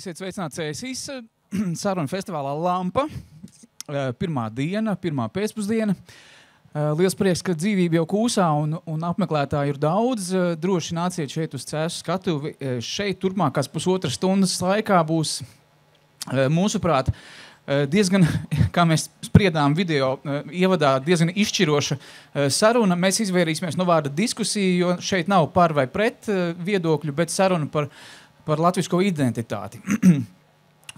Esiet sveicināti CSIS sarunu festivālā Lampa. Pirmā diena, pirmā pēcpusdiena. Liels prieks, ka dzīvība jau kūsā un apmeklētāji ir daudz. Droši nāciet šeit uz CSIS skatuvi. Šeit turpmākās pusotras stundas laikā būs, mūsuprāt, diezgan, kā mēs spriedām video ievadā, diezgan izšķiroša saruna. Mēs izvairīsimies no vārda diskusija, jo šeit nav par vai pret viedokļu, bet saruna par latvisko identitāti.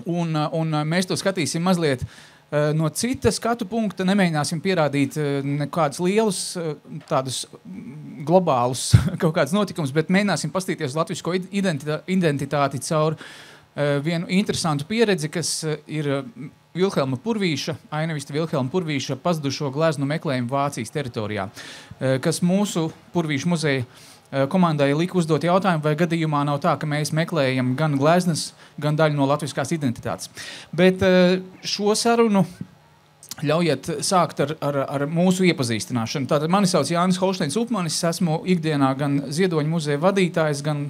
un mēs to skatīsim mazliet no cita skatu punkta, nemēģināsim pierādīt nekādus lielus, tādus globālus kaut kādus notikumus, bet mēģināsim pastīties latvisko identitāti caur vienu interesantu pieredzi, kas ir Vilhelma Purvīša, ainavista Vilhelma Purvīša pazudušo gleznu meklējumu Vācijas teritorijā, kas mūsu Purvīša muzeja komandai lika uzdot jautājumu, vai gadījumā nav tā, ka mēs meklējam gan gleznas, gan daļu no latviskās identitātes. Bet šo sarunu ļaujiet sākt ar mūsu iepazīstināšanu. Tātad mani sauc Jānis Holšteins Upmanis, esmu ikdienā gan Ziedoņa muzeja vadītājs, gan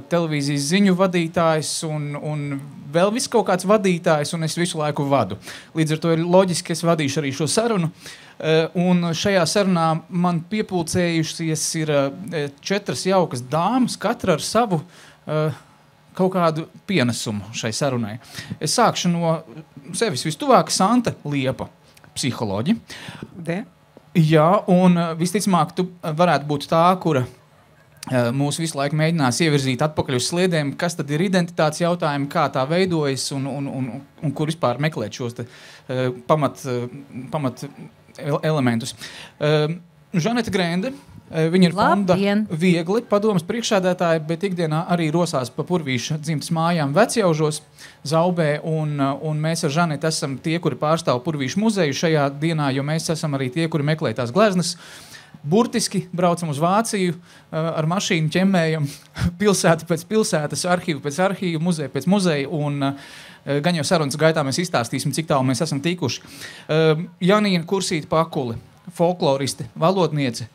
televīzijas ziņu vadītājs un vēl viss kaut kāds vadītājs, un es visu laiku vadu. Līdz ar to ir loģiski, ka es vadīšu arī šo sarunu. Un šajā sarunā man piepulcējušies ir 4 jaukas dāmas, katra ar savu kaut kādu pienesumu šai sarunai. Es sākšu no sevis vistuvāk, Santa Liepa, psiholoģi. Jā, un visticamāk, tu varētu būt tā, kura mūs visu laiku mēģinās ievirzīt atpakaļ uz sliedēm, kas tad ir identitātes jautājumi, kā tā veidojas un kur vispār meklēt šos te, pamat elementus. Žaneta Grende, viņa ir fonda Viegli padomas priekšsēdētāja, bet ikdienā arī rosās pa Purvīša dzimtas mājām Vecjaužos, Zaubē, un mēs ar Žanetu esam tie, kuri pārstāv Purvīša muzeju šajā dienā, jo mēs esam arī tie, kuri meklē tās gleznas. Burtiski braucam uz Vāciju, ar mašīnu ķemmējam pilsētu pēc pilsētas, arhīvu pēc arhīvu, muzeju pēc muzeju, un gan jau sarunas gaitā mēs izstāstīsim, cik tālu mēs esam tikuši. Janīna Kursīta Pakuli, folkloriste, valodniece,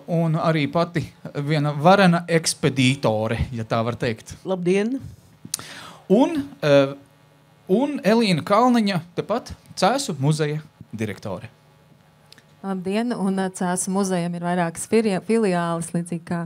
un arī pati viena varena ekspedītore, ja tā var teikt. Labdien! Un Elīna Kalniņa, tepat Cēsu muzeja direktore. Labdien, un Cēsu muzejam ir vairākas filiāles, līdzīgi kā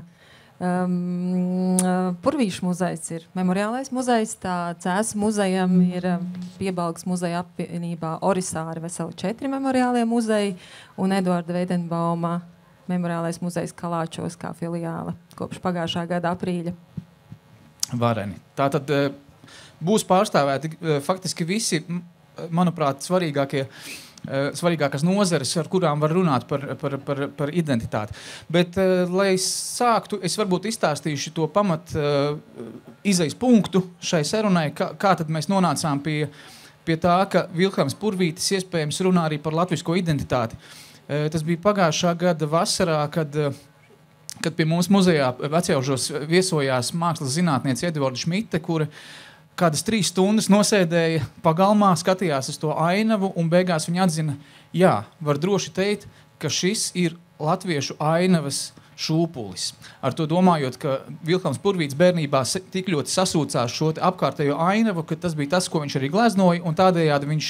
Purvīša muzejs ir memoriālais muzejs, tā Cēsu muzejam ir Piebalgas muzeja apvienībā Orisāri veseli 4 memoriālie muzeji, un Eduarda Veidenbauma memoriālais muzejs Kalāčos kā filiāle kopš pagājušā gada aprīļa. Vareni. Tātad būs pārstāvēti faktiski visi, manuprāt, svarīgākās nozares, ar kurām var runāt par identitāti. Bet, lai sāktu, es varbūt izstāstīšu to pamat izejas punktu šai sarunai, kā tad mēs nonācām pie tā, ka Vilhelms Purvītis iespējams runā arī par latvisko identitāti. Tas bija pagājušā gada vasarā, kad pie mums muzejā Vecjaužos viesojās mākslas zinātniece Edvarda Šmite, kura kādas 3 stundas nosēdēja pagalmā, skatījās uz to ainavu un beigās viņa atzina, jā, var droši teikt, ka šis ir latviešu ainavas šūpulis. Ar to domājot, ka Vilhelms Purvītis bērnībā tik ļoti sasūcās šo apkārtējo ainavu, ka tas bija tas, ko viņš arī gleznoja, un tādējādi viņš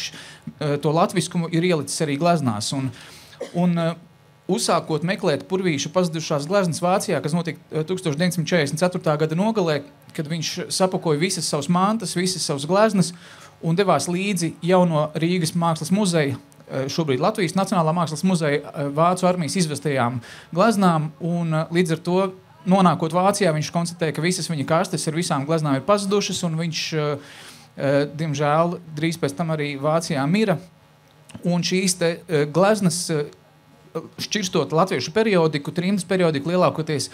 to latviskumu ir ielicis arī gleznās. Un uzsākot meklēt Purvīša pazudušās gleznas Vācijā, kas notika 1944. gada nogalē, kad viņš sapakoja visas savas mantas, visas savas gleznas un devās līdzi jauno Rīgas mākslas muzeja, šobrīd Latvijas Nacionālā mākslas muzeja Vācu armijas izvestajām gleznām, un līdz ar to, nonākot Vācijā, viņš konstatēja, ka visas viņa kastes ar visām gleznām ir pazudušas, un viņš, diemžēl, drīz pēc tam arī Vācijā mira, un šīs te gleznas šķirstot latviešu periodiku, trimdas periodiku lielākoties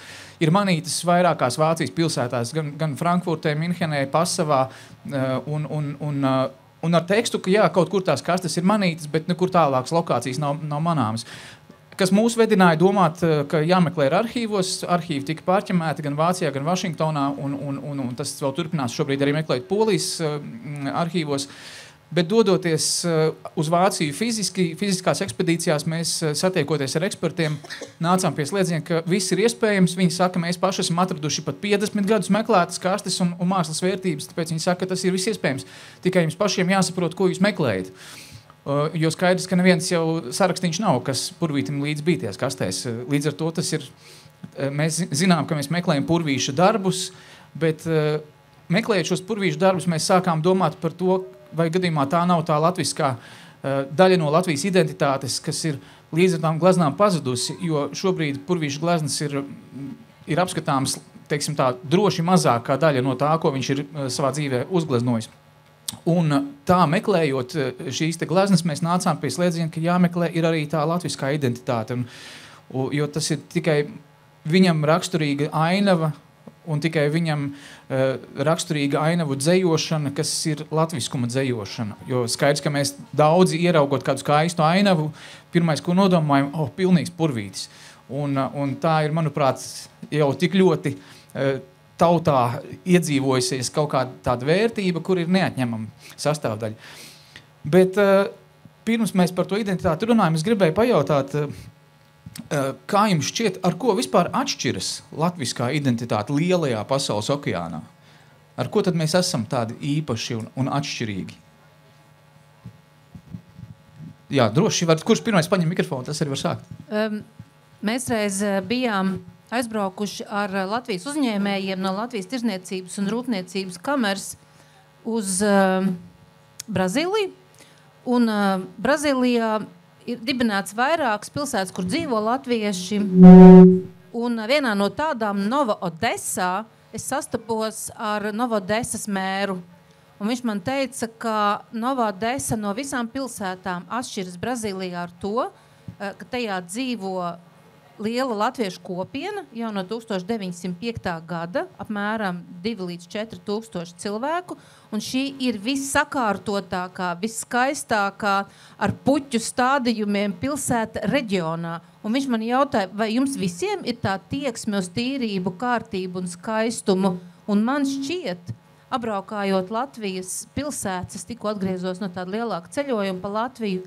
ir manītas vairākās Vācijas pilsētās, gan Frankfurtē, Minhenē, Passavā, un ar tekstu, ka jā, kaut kur tās kastes ir manītas, bet nekur tālākas lokācijas nav manāmas. Kas mūs vedināja domāt, ka jāmeklē ir arhīvos, arhīvi tika pārķemēti gan Vācijā, gan Vašingtonā, un tas vēl turpinās šobrīd arī meklēt Polijas arhīvos. Bet dodoties uz Vāciju fiziskās ekspedīcijās, mēs satiekoties ar ekspertiem, nācām pie slēdziena, ka viss ir iespējams. Viņi saka, mēs paši esam atraduši pat 50 gadus meklētas kastes un mākslas vērtības, tāpēc viņi saka, ka tas ir viss iespējams. Tikai jums pašiem jāsaprot, ko jūs meklējat. Jo skaidrs, ka neviens jau sarakstīņš nav, kas purvītim līdz bīties kastēs. Līdz ar to tas ir, mēs zinām, ka mēs meklējam purvīša darbus, bet meklējot šos purvīša darbus, mēs sākām domāt par to, vai gadījumā tā nav tā latviskā daļa no Latvijas identitātes, kas ir līdz ar tām gleznām pazudusi, jo šobrīd purvīša gleznas ir apskatāms, teiksim tā, droši mazākā daļa no tā, ko viņš ir savā dzīvē uzgleznojis. Un tā meklējot šīs te gleznas, mēs nācām pie slēdziena, ka jāmeklē ir arī tā latviskā identitāte, jo tas ir tikai viņam raksturīga ainava, un tikai viņam raksturīga ainavu dzējošana, kas ir latviskuma dzējošana. Jo skaidrs, ka mēs daudzi ieraugot kādu skaistu ainavu, pirmais, ko nodomājam, pilnīgs purvītis. Un tā ir, manuprāt, jau tik ļoti tautā iedzīvojusies kaut kāda tāda vērtība, kur ir neatņemama sastāvdaļa. Bet pirms mēs par to identitāti runājam, es gribēju pajautāt, kā jums šķiet, ar ko vispār atšķiras latviskā identitāte lielajā pasaules okeānā? Ar ko tad mēs esam tādi īpaši un atšķirīgi? Jā, droši var. Kurš pirmais paņem mikrofonu, tas arī var sākt. Mēs reiz bijām aizbraukuši ar Latvijas uzņēmējiem no Latvijas tirzniecības un rūpniecības kameras uz Brazīliju. Un Brazīlijā ir dibināts vairākas pilsētas, kur dzīvo latvieši. Un vienā no tādām Nova Odesā es sastapos ar Nova Odesas mēru. Un viņš man teica, ka Nova Odesa no visām pilsētām atšķiras Brazīlijā ar to, ka tajā dzīvo liela latviešu kopiena jau no 1905. gada, apmēram 2 līdz 4 tūkstoši cilvēku, un šī ir vissakārtotākā, visskaistākā ar puķu stādījumiem pilsēta reģionā. Un viņš man jautāja, vai jums visiem ir tā tieksme uz tīrību, kārtību un skaistumu, un man šķiet, apbraukājot Latvijas pilsētas, tikko atgriezos no tāda lielāka ceļojuma pa Latviju,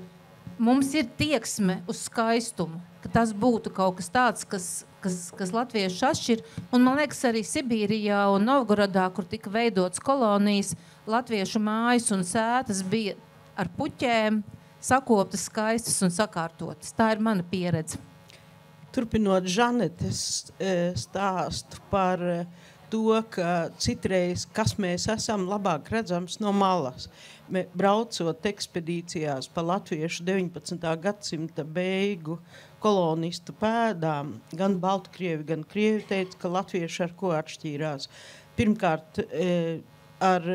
mums ir tieksme uz skaistumu, ka tas būtu kaut kas tāds, kas latvieši atšķir. Un man liekas, arī Sibīrijā un Novgorodā, kur tika veidots kolonijas, latviešu mājas un sētas bija ar puķēm, sakoptas, skaistas un sakārtotas. Tā ir mana pieredze. Turpinot Žanetes stāstu par to, ka citreiz, kas mēs esam, labāk redzams no malas. Braucot ekspedīcijās pa latviešu 19. gadsimta beigu kolonistu pēdām, gan Baltkrievi, gan Krievi teica, ka latvieši ar ko atšķīrās. Pirmkārt, ar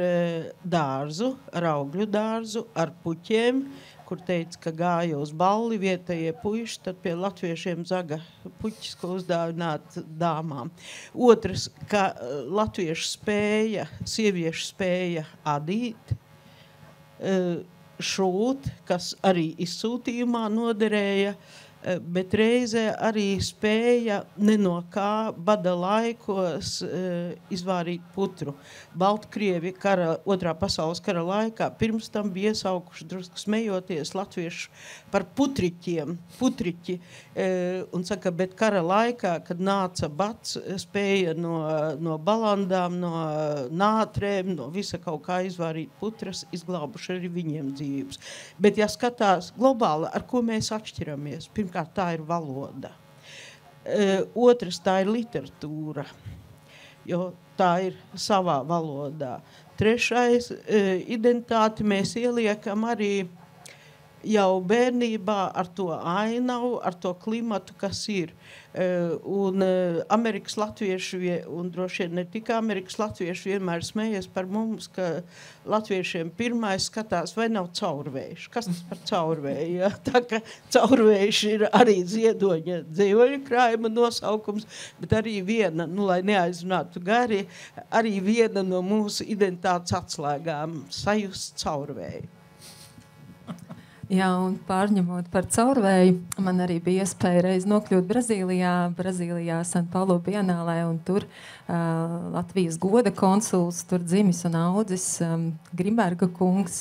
dārzu, ar augļu dārzu, ar puķiem, kur teica, ka gāja uz balli vietējie puiši, tad pie latviešiem zaga puķis, ko uzdāvināt dāmām. Otrs, ka sieviešu spēja adīt, šūt, kas arī izsūtījumā noderēja, bet reizē arī spēja ne no kā bada laikos izvārīt putru. Baltkrievi otrā pasaules kara laikā pirms tam bija iesaukuši drusku smejoties latviešu par putriķi, un saka, bet kara laikā, kad nāca bats, spēja no balandām, no nātrēm, no visa kaut kā izvārīt putras, izglābuši arī viņiem dzīvības. Bet, ja skatās globāli, ar ko mēs atšķiramies, pirmkārt, tā ir valoda. Otrs, tā ir literatūra, jo tā ir savā valodā. Trešais, identitāti mēs ieliekam arī jau bērnībā ar to ainavu, ar to klimatu, kas ir. Un Amerikas latvieši, un droši vien ne tikai Amerikas latvieši vienmēr smējies par mums, ka latviešiem pirmais skatās, vai nav caurvējš. Kas tas par caurvēju? Ja? Tā ka caurvējš ir arī Ziedoņa dzīvoļu krājuma nosaukums, bet arī viena, lai neaizrunātu gari, arī viena no mūsu identitātes atslēgām sajust caurvēju. Jā, un pārņemot par caurvēju, man arī bija iespēja reiz nokļūt Brazīlijā San Paulo bienālē, un tur Latvijas goda konsuls, tur dzimis un audzis Grimberga kungs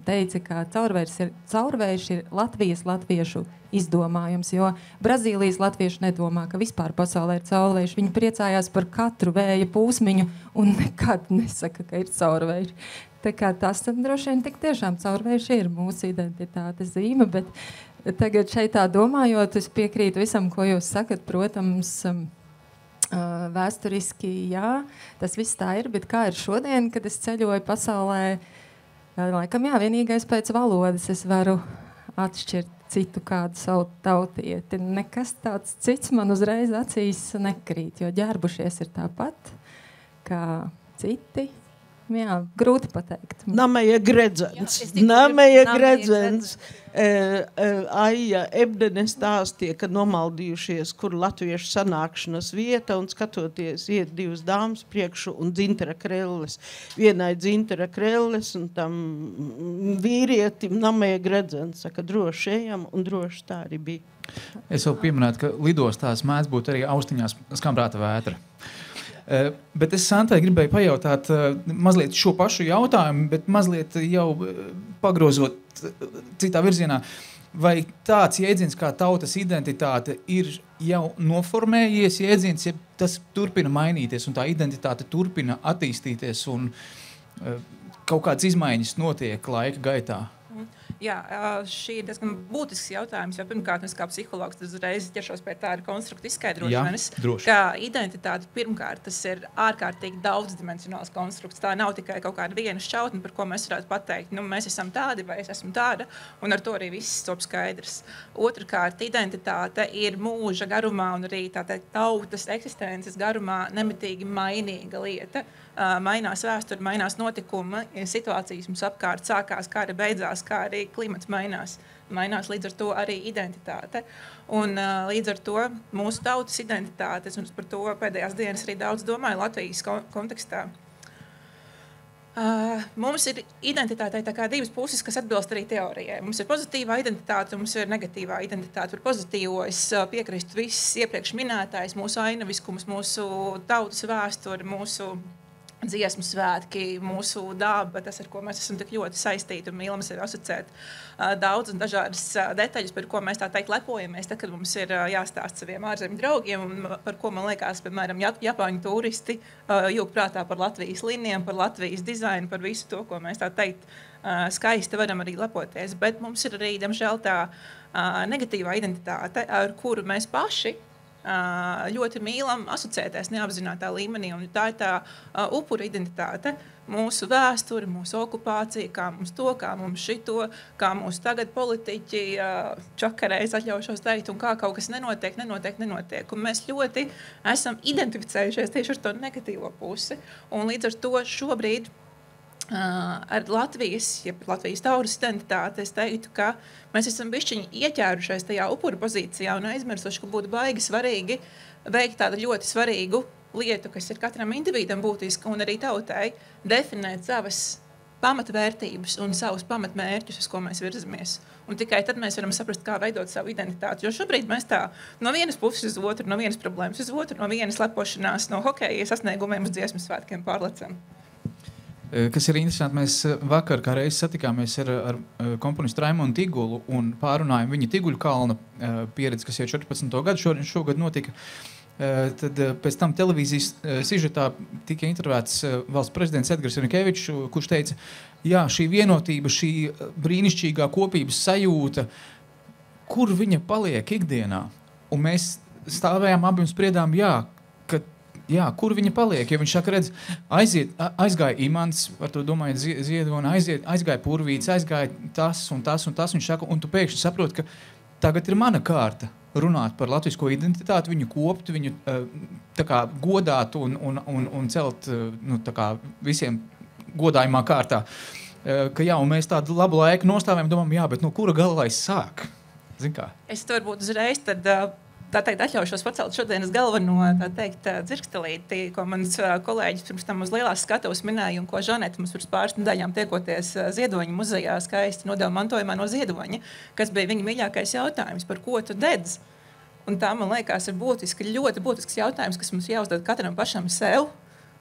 teica, ka caurvējš ir latviešu izdomājums, jo Brazīlijas latvieši nedomā, ka vispār pasaulē ir caurvējš. Viņi priecājās par katru vēja pūsmiņu un nekad nesaka, ka ir caurvējš. Tā kā tas droši vien tik tiešām caurvējš ir mūsu identitātes zīme, bet tagad šeit tā domājot, es piekrītu visam, ko jūs sakat, protams, vēsturiski, jā, tas viss tā ir, bet kā ir šodien, kad es ceļoju pasaulē, laikam, jā, vienīgais pēc valodas es varu atšķirt citu kādu savu tautieti. Nekas tāds cits man uzreiz acīs nekrīt, jo ģērbušies ir tāpat kā citi. Jā, grūti pateikt. Nameja gredzens. Aija Ebdene stāstīja, ka nomaldījušies, kur latviešu sanākšanas vieta, un skatoties iet divas dāmas priekšu un dzintara krelles. Vienai dzintara krelles un tam vīrietim Nameja gredzens. Saka, droši ejam, un droši tā arī bija. Es vēl pieminētu, ka lidostās mēdz būt arī austiņās skambrāta vētra. Bet es Santai gribēju pajautāt mazliet šo pašu jautājumu, bet mazliet jau pagrozot citā virzienā. Vai tāds jēdziens kā tautas identitāte ir jau noformējies jēdziens, ja tas turpina mainīties un tā identitāte turpina attīstīties un kaut kādas izmaiņas notiek laika gaitā? Jā, šī ir diezgan būtisks jautājums, jo pirmkārt, es kā psihologs uzreiz ķeršos pie tā ar konstruktu izskaidrošanas, ka identitāte pirmkārt tas ir ārkārtīgi daudzdimensionāls konstrukts. Tā nav tikai kaut kāda viena šķautne, par ko mēs varētu pateikt, nu, mēs esam tādi vai es esmu tāda, un ar to arī viss top skaidrs. Otrkārt, identitāte ir mūža garumā un arī tātad tautas eksistences garumā nemitīgi mainīga lieta. Mainās vēsture, mainās notikumi, situācijas mums apkārt sākās, kā arī beidzās, kā arī klimats mainās. Mainās līdz ar to arī identitāte. Un līdz ar to mūsu tautas identitātes, un par to pēdējās dienas arī daudz domāju Latvijas kontekstā. Mums ir identitātei tā kā divas puses, kas atbilst arī teorijai. Mums ir pozitīvā identitāte, mums ir negatīvā identitāte. Par pozitīvo es piekrīstu viss iepriekš minētājs, mūsu ainaviskums, mūsu tautas vēsture, mūsu dziesmu svētki, mūsu daba, tas, ar ko mēs esam tik ļoti saistīti un mīlam sevi asociēt daudz un dažādas detaļas, par ko mēs tā teikt lepojamies, tad, kad mums ir jāstāst saviem ārzemju draugiem, un par ko man liekas, piemēram, Japāņu turisti jūg prātā par Latvijas linijām, par Latvijas dizainu, par visu to, ko mēs tā teikt skaisti varam arī lepoties. Bet mums ir arī, diemžēl, tā negatīvā identitāte, ar kuru mēs paši ļoti mīlam asociēties neapzinātā līmenī, un tā ir tā upura identitāte, mūsu vēsture, mūsu okupācija, kā mums to, kā mums šito, kā mūsu tagad politiķi čakareiz atļaušos teikt, un kā kaut kas nenotiek. Un mēs ļoti esam identificējušies tieši ar to negatīvo pusi, un līdz ar to šobrīd ar Latvijas tautas identitāti es teiktu, ka mēs esam bišķiņi ieķērušies tajā upura pozīcijā un aizmirsuši, ka būtu baigi svarīgi veikt tādu ļoti svarīgu lietu, kas ir katram individam būtiska un arī tautai, definēt savas pamatvērtības un savus pamatmērķus, uz ko mēs virzamies. Un tikai tad mēs varam saprast, kā veidot savu identitāti. Jo šobrīd mēs tā no vienas puses uz otru, no vienas problēmas uz otru, no vienas lepošanās, no hokeja sasniegumiem uz dziesmu svētkiem pārlecam. Kas ir interesanti, mēs vakar kā reiz satikāmies ar komponistu Raimondu Tigulu un pārunājām viņa Tiguļu kalna pieredzi, kas jau 14. gadu šogad notika. Tad pēc tam televīzijas sižetā tika intervēts valsts prezidents Edgars Jankevičs, kurš teica, jā, šī vienotība, šī brīnišķīgā kopības sajūta, kur viņa paliek ikdienā? Un mēs stāvējām abi un spriedām, jā, kur viņa paliek, jo viņš saka, redz, aizgāja Imants, par to domājot Ziedona, aizgāja Purvīts, aizgāja tas un tas un tas, viņš saka, un tu pēkšņi saproti, ka tagad ir mana kārta runāt par latvisko identitāti, viņu kopt, viņu tā kā godāt un celt tā kā visiem godājumā kārtā. Ka jā, un mēs tādu labu laiku nostāvējam, domājam, jā, bet no kura gala lai sāk? Zin kā? Es to varbūt uzreiz tad tā teikt, atļaušos pacelt šodienas galveno, tā teikt, dzirkstelīti, ko mans kolēģis pirms tam uz lielās skatuves minēja un ko Žaneta mums pirms pāris nedēļām tiekoties Ziedoņa muzejā skaisti nodeva mantojumā no Ziedoņa, kas bija viņa mīļākais jautājums, par ko tu dedz. Un tā, man liekas, ir ļoti būtisks jautājums, kas mums jāuzdod katram pašam sev,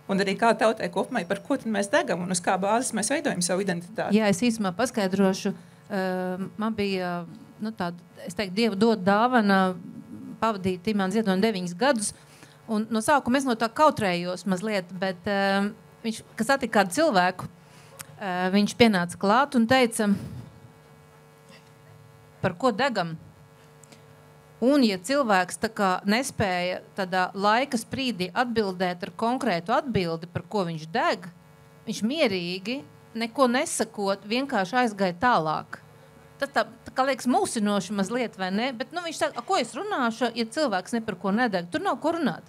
un arī kā tautai kopumā, par ko tad mēs degam un uz kā bāzes mēs veidojam savu identitāti. Jā, es īsumā paskaidrošu. Man bija, tāda, es teiktu, Dieva dod dāvana pavadīt Imants Ziedoņa 9 gadus. Un no sākuma es no tā kautrējos mazliet, bet viņš, kas attika kādu cilvēku, viņš pienāca klāt un teica, par ko degam. Un, ja cilvēks tā kā nespēja tādā laika sprīdī atbildēt ar konkrētu atbildi, par ko viņš deg, viņš mierīgi, neko nesakot, vienkārši aizgāja tālāk. Tas tā kā liekas mūsinoši mazliet, vai ne? Bet viņš saka, ko es runāšu, ja cilvēks ne par ko nedeg? Tur nav ko runāt.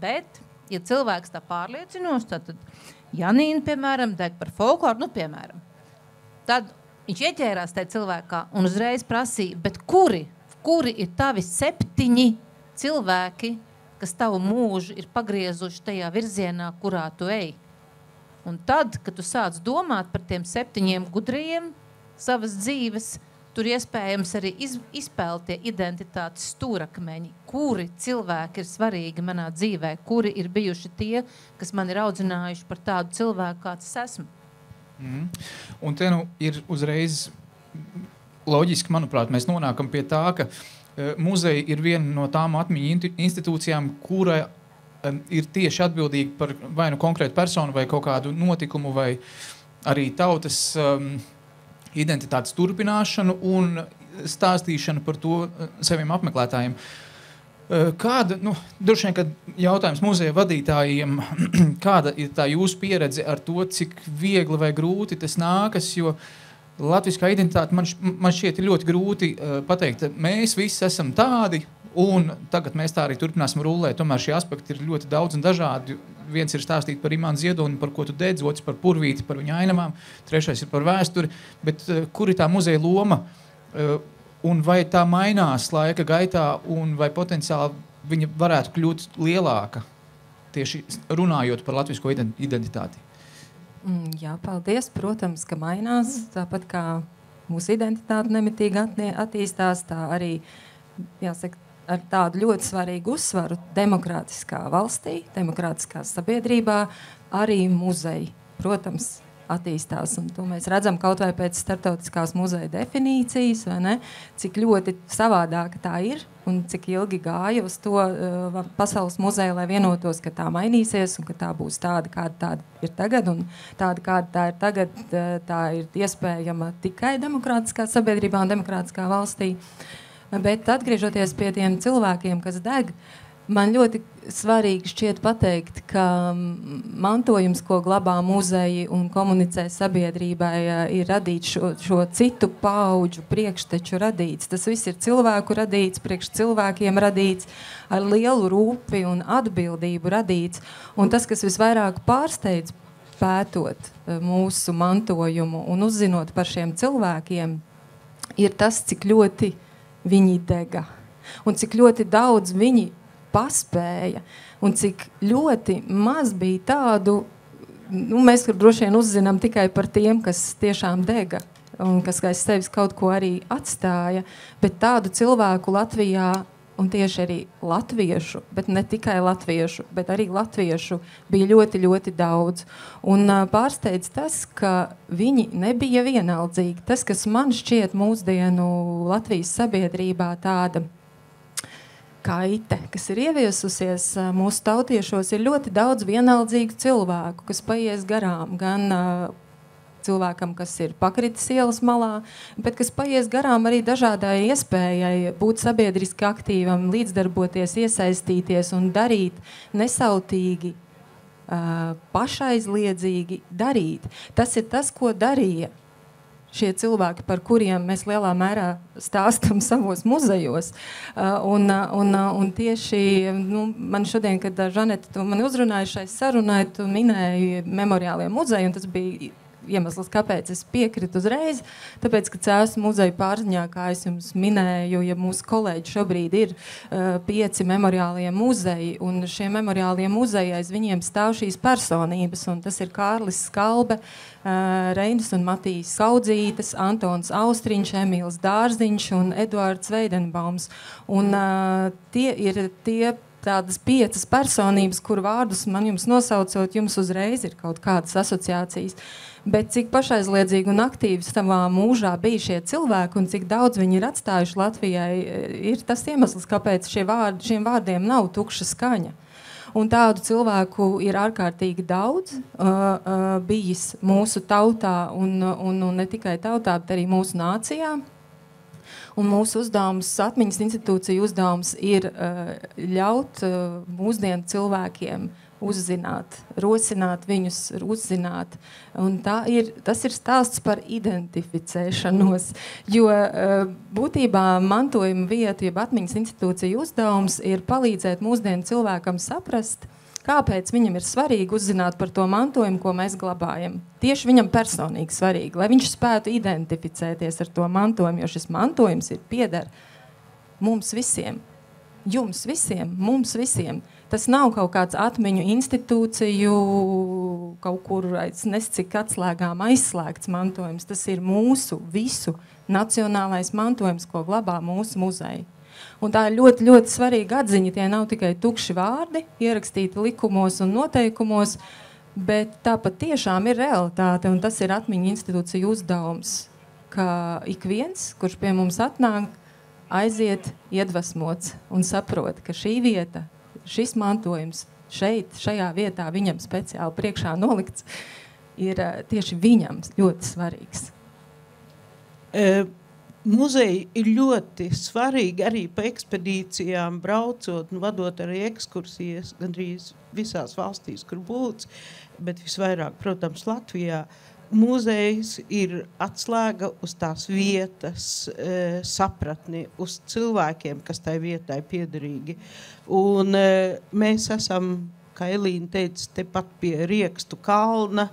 Bet, ja cilvēks tā pārliecinoši, tad Janīna, piemēram, deg par folkloru, piemēram. Tad viņš ieķērās tajā cilvēkā un uzreiz prasīja, bet kuri ir tavi 7 cilvēki, kas tavu mūžu ir pagriezuši tajā virzienā, kurā tu ej? Un tad, kad tu sāc domāt par tiem 7 gudrajiem savas dzīves, tur iespējams arī izpēlt tie identitātes stūrakmeņi, kuri cilvēki ir svarīgi manā dzīvē, kuri ir bijuši tie, kas man ir audzinājuši par tādu cilvēku, kāds es esmu. Un te ir uzreiz loģiski, manuprāt, mēs nonākam pie tā, ka muzeja ir viena no tām atmiņu institūcijām, kura ir tieši atbildīga par vai nu konkrētu personu, vai kaut kādu notikumu, vai arī tautas identitātes turpināšanu un stāstīšanu par to saviem apmeklētājiem. Kāda, droši vien, kad jautājums muzeja vadītājiem, kāda ir tā jūsu pieredze ar to, cik viegli vai grūti tas nākas, jo latviskā identitāte man šķiet ir ļoti grūti pateikt, mēs visi esam tādi, un tagad mēs tā arī turpināsim rullēt. Tomēr šie aspekti ir ļoti daudz un dažādi. Viens ir stāstīt par Imantu Ziedoni, par ko tu dedz, otrs par Purvīti, par viņa ainavām, trešais ir par vēsturi. Bet kur ir tā muzeja loma un vai tā mainās laika gaitā un vai potenciāli viņa varētu kļūt lielāka, tieši runājot par latvisko identitāti? Jā, paldies. Protams, ka mainās. Tāpat kā mūsu identitāte nemitīgi attīstās, tā arī, jāsaka, ar tādu ļoti svarīgu uzsvaru demokrātiskā valstī, demokrātiskā sabiedrībā, arī muzeji, protams, attīstās. Un to mēs redzam kaut vai pēc starptautiskās muzeja definīcijas, vai ne? Cik ļoti savādāka tā ir un cik ilgi gāja uz to pasaules muzeja, lai vienotos, ka tā mainīsies un ka tā būs tāda, kāda tāda ir tagad. Un tāda, kāda tā ir tagad, tā ir iespējama tikai demokrātiskā sabiedrībā un demokrātiskā valstī. Bet atgriežoties pie tiem cilvēkiem, kas deg, man ļoti svarīgi šķiet pateikt, ka mantojums, ko glabā muzeji un komunicē sabiedrībai, ir radīts šo citu paudžu priekšteču radīts. Tas viss ir cilvēku radīts, priekš cilvēkiem radīts, ar lielu rūpi un atbildību radīts. Un tas, kas visvairāk pārsteidz pētot mūsu mantojumu un uzzinot par šiem cilvēkiem, ir tas, cik ļoti viņi dega, un cik ļoti daudz viņi paspēja, un cik ļoti maz bija tādu, mēs droši vien uzzinām tikai par tiem, kas tiešām dega, un kas aiz sevis kaut ko arī atstāja, bet tādu cilvēku Latvijā, un tieši arī latviešu, bet ne tikai latviešu, bet arī latviešu bija ļoti, ļoti daudz. Un pārsteidz tas, ka viņi nebija vienaldzīgi. Tas, kas man šķiet mūsdienu Latvijas sabiedrībā tāda kaite, kas ir ieviesusies mūsu tautiešos, ir ļoti daudz vienaldzīgu cilvēku, kas paies garām, gan cilvēkam, kas ir pakritis ielas malā, bet kas paies garām arī dažādai iespējai būt sabiedriski aktīvam, līdzdarboties, iesaistīties un darīt nesautīgi, pašaizliedzīgi darīt. Tas ir tas, ko darīja šie cilvēki, par kuriem mēs lielā mērā stāstam savos muzejos. Un tieši man šodien, kad Žaneta tu mani uzrunāja šai sarunai, tu minēji memoriālie muzeji, un tas bija iemesls, kāpēc es piekritu uzreiz, tāpēc, ka Cēsu muzeja pārziņā, kā es jums minēju, ja mūsu kolēģi šobrīd ir 5 memoriālie muzeji, un šie memoriālie muzeji aiz viņiem stāv šīs personības, un tas ir Kārlis Skalbe, Reinis un Matīs Kaudzītes, Antons Austriņš, Emīls Dārziņš un Eduards Veidenbaums. Un tie ir tie tādas 5 personības, kuru vārdus man jums nosaucot, jums uzreiz ir kaut kādas asociācijas. Bet cik pašaizliedzīgi un aktīvi savā mūžā bija šie cilvēki un cik daudz viņi ir atstājuši Latvijai, ir tas iemesls, kāpēc šiem vārdiem nav tukša skaņa. Un tādu cilvēku ir ārkārtīgi daudz bijis mūsu tautā un ne tikai tautā, bet arī mūsu nācijā. Un mūsu uzdevums, atmiņas institūcija uzdevums ir ļaut mūsdienu cilvēkiem uzzināt, rosināt viņus, uzzināt. Un tas ir stāsts par identificēšanos, jo būtībā mantojuma vieta, jeb atmiņas institūcija uzdevums ir palīdzēt mūsdienu cilvēkam saprast, kāpēc viņam ir svarīgi uzzināt par to mantojumu, ko mēs glabājam. Tieši viņam personīgi svarīgi, lai viņš spētu identificēties ar to mantojumu, jo šis mantojums ir pieder mums visiem. Jums visiem, mums visiem. Tas nav kaut kāds atmiņu institūciju, kaut kur nescik atslēgām aizslēgts mantojums. Tas ir mūsu visu nacionālais mantojums, ko glabā mūsu muzeja. Un tā ir ļoti, ļoti svarīga atziņa. Tie nav tikai tukši vārdi, ierakstīti likumos un noteikumos, bet tā pat tiešām ir realitāte, un tas ir atmiņu institūcija uzdevums, ka ik viens, kurš pie mums atnāk, aiziet iedvesmots un saprot, ka šī vieta, šis mantojums šeit, šajā vietā viņam speciāli priekšā nolikts, ir tieši viņam ļoti svarīgs. Muzeji ir ļoti svarīgi arī pa ekspedīcijām braucot un vadot arī ekskursijas gandrīz visās valstīs, kur būts, bet visvairāk, protams, Latvijā. Muzejs ir atslēga uz tās vietas sapratni, uz cilvēkiem, kas tai vietai piederīgi. Un mēs esam, kā Elīna teica, tepat pie Riekstu kalna,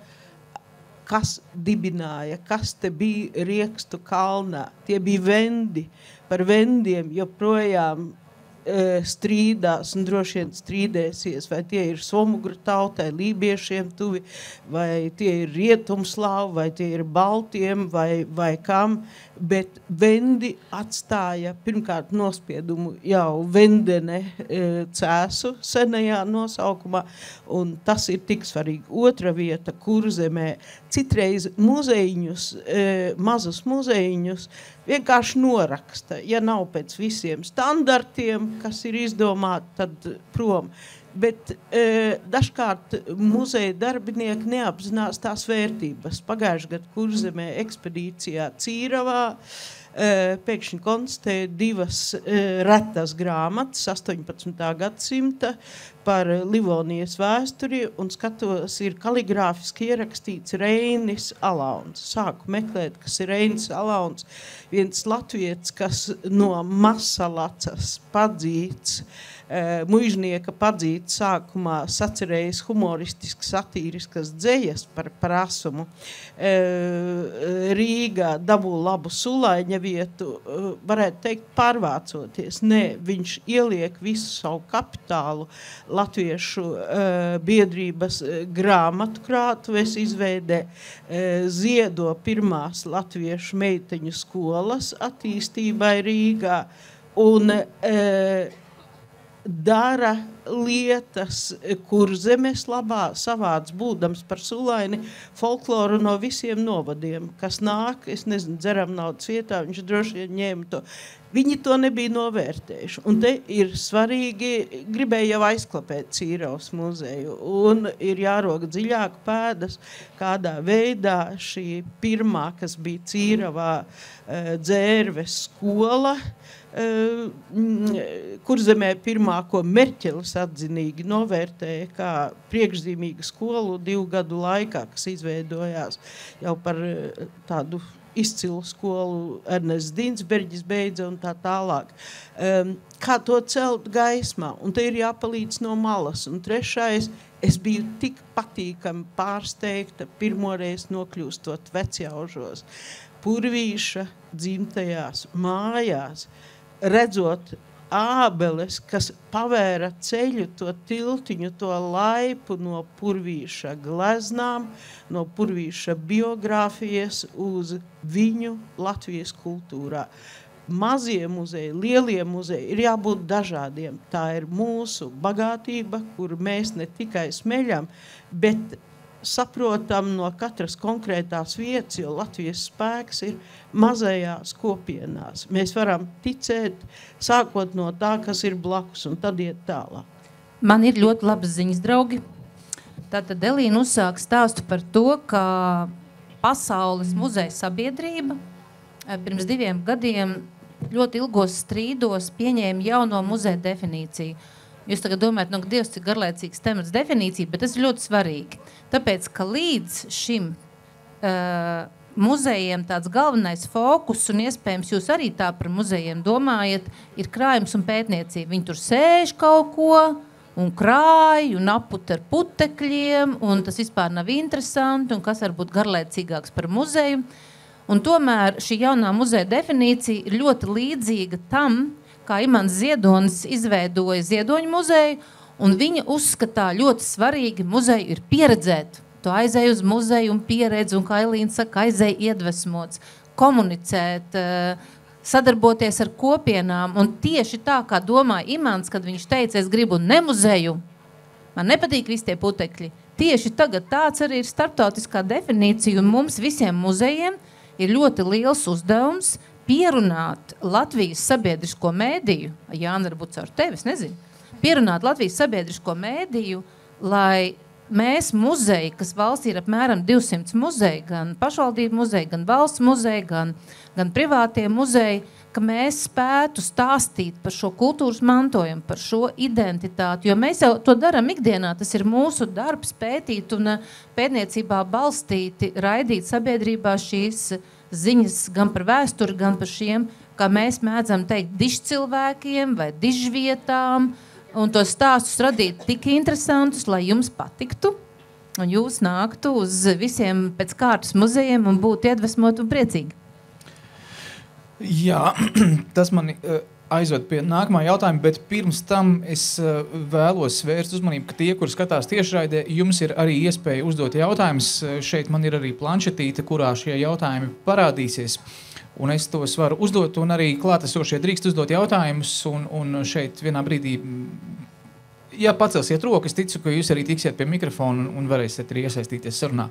kas dibināja, kas te bija Riekstu kalnā. Tie bija vendi. Par vendiem joprojām strīdās un droši vien strīdēsies, vai tie ir somugru tautai, lībiešiem tuvi, vai tie ir rietumslāvi, vai tie ir baltiem, vai kam, bet vendi atstāja pirmkārt nospiedumu jau Vendene Cēsu senajā nosaukumā, un tas ir tik svarīgi. Otra vieta, Kurzemē, citreiz muzejiņus, mazus muzejiņus, vienkārši noraksta, ja nav pēc visiem standartiem, kas ir izdomāti, tad prom. Bet dažkārt muzeja darbinieki neapzinās tās vērtības. Pagājušajā gadu Kurzemē ekspedīcijā Cīravā pēkšņi konstatēja 2 retas grāmatas 18. gadsimta par Livonijas vēsturi, un skatos, ir kaligrāfiski ierakstīts Reinis Alauns. Sāku meklēt, kas ir Reinis Alauns, viens latvietis, kas no Masalacas padzīts, muižnieka padzīts sākumā sacerējis humoristiskas, satīriskas dzejas par asumu. Rīgā dabū labu sulaiņa vietu, varētu teikt, pārvācoties. Nē, viņš ieliek visu savu kapitālu latviešu biedrības grāmatu krātuves izveidē, ziedo pirmās latviešu meiteņu skolas attīstībai Rīgā un dara lietas Kurzemes labā, savāds būdams par sulaini folkloru no visiem novadiem, kas nāk, es nezinu, Dzeramnaudas vietā, viņš droši vien ņēma to. Viņi to nebija novērtējuši. Un te ir svarīgi, gribēju jau aizklapēt Cīravas muzeju, un ir jāroga dziļāk pēdas, kādā veidā šī pirmā, kas bija Cīravā dzērves skola, Kurzemē pirmā, ko Merķelis atzinīgi novērtēja kā priekšzīmīgu skolu 2 gadu laikā, kas izveidojās jau par tādu izcilu skolu Ernests Dinsberģis beidza un tā tālāk. Kā to celt gaismā, un te ir jāpalīdz no malas. Un trešais, es biju tik patīkami pārsteigta pirmoreiz nokļūstot Vecjaužos, Purvīša dzimtajās mājās, redzot ābeles, kas pavēra ceļu, to tiltiņu, to laipu no Purvīša gleznām, no Purvīša biogrāfijas uz viņu Latvijas kultūrā. Mazie muzeji, lielie muzeji ir jābūt dažādiem. Tā ir mūsu bagātība, kur mēs ne tikai smeļam, bet saprotam no katras konkrētās vietas, jo Latvijas spēks ir mazajās kopienās. Mēs varam ticēt, sākot no tā, kas ir blakus, un tad iet tālāk. Man ir ļoti labas ziņas, draugi. Tātad Elīna uzsāk stāstu par to, ka Pasaules muzeja sabiedrība pirms 2 gadiem ļoti ilgos strīdos pieņēma jauno muzeja definīciju. Jūs tagad domājat, ka Dievs ir garlaicīgs temats definīcija, bet tas ir ļoti svarīgi. Tāpēc, ka līdz šim muzejiem tāds galvenais fokus, un iespējams jūs arī tā par muzejiem domājat, ir krājums un pētniecība. Viņi tur sēž kaut ko un krāj un aput ar putekļiem, un tas vispār nav interesanti, un kas var būt garlaicīgāks par muzeju. Un tomēr šī jaunā muzeja definīcija ir ļoti līdzīga tam, kā Imants Ziedonis izveidoja Ziedoņu muzeju, un viņa uzskatā ļoti svarīgi muzeju ir pieredzēt. Tu aizēj uz muzeju un pieredzi, un kā Elīna saka, aizēj iedvesmots, komunicēt, sadarboties ar kopienām. Un tieši tā, kā domāja Imants, kad viņš teica, es gribu ne muzeju, man nepatīk visi tie putekļi. Tieši tagad tāds arī ir starptautiskā definīcija, un mums visiem muzejiem ir ļoti liels uzdevums pierunāt Latvijas sabiedrisko mēdīju, Jāna, varbūt caur tevi, es nezinu, pierunāt Latvijas sabiedrisko mēdīju, lai mēs muzeji, kas valstī ir apmēram 200 muzeji, gan pašvaldību muzeji, gan valsts muzeji, gan privātie muzeji, ka mēs spētu stāstīt par šo kultūras mantojumu, par šo identitāti, jo mēs jau to daram ikdienā, tas ir mūsu darbs pētīt un pētniecībā balstīti, raidīt sabiedrībā šīs ziņas gan par vēsturi, gan par šiem, kā mēs mēdzam teikt, dižcilvēkiem vai dižvietām, un tos stāstus radīt tik interesantus, lai jums patiktu, un jūs nāktu uz visiem pēc kārtas muzejiem un būtu iedvesmoti un priecīgi. Jā, tas mani aizved pie nākamā jautājuma, bet pirms tam es vēlos vērst uzmanību, ka tie, kur skatās tiešraidē, jums ir arī iespēja uzdot jautājumus. Šeit man ir arī planšetīte, kurā šie jautājumi parādīsies, un es tos varu uzdot, un arī klātesošie drīkst uzdot jautājumus, un šeit vienā brīdī, ja pacelsiet roku, es ticu, ka jūs arī tiksiet pie mikrofona un varēsiet arī iesaistīties sarunā.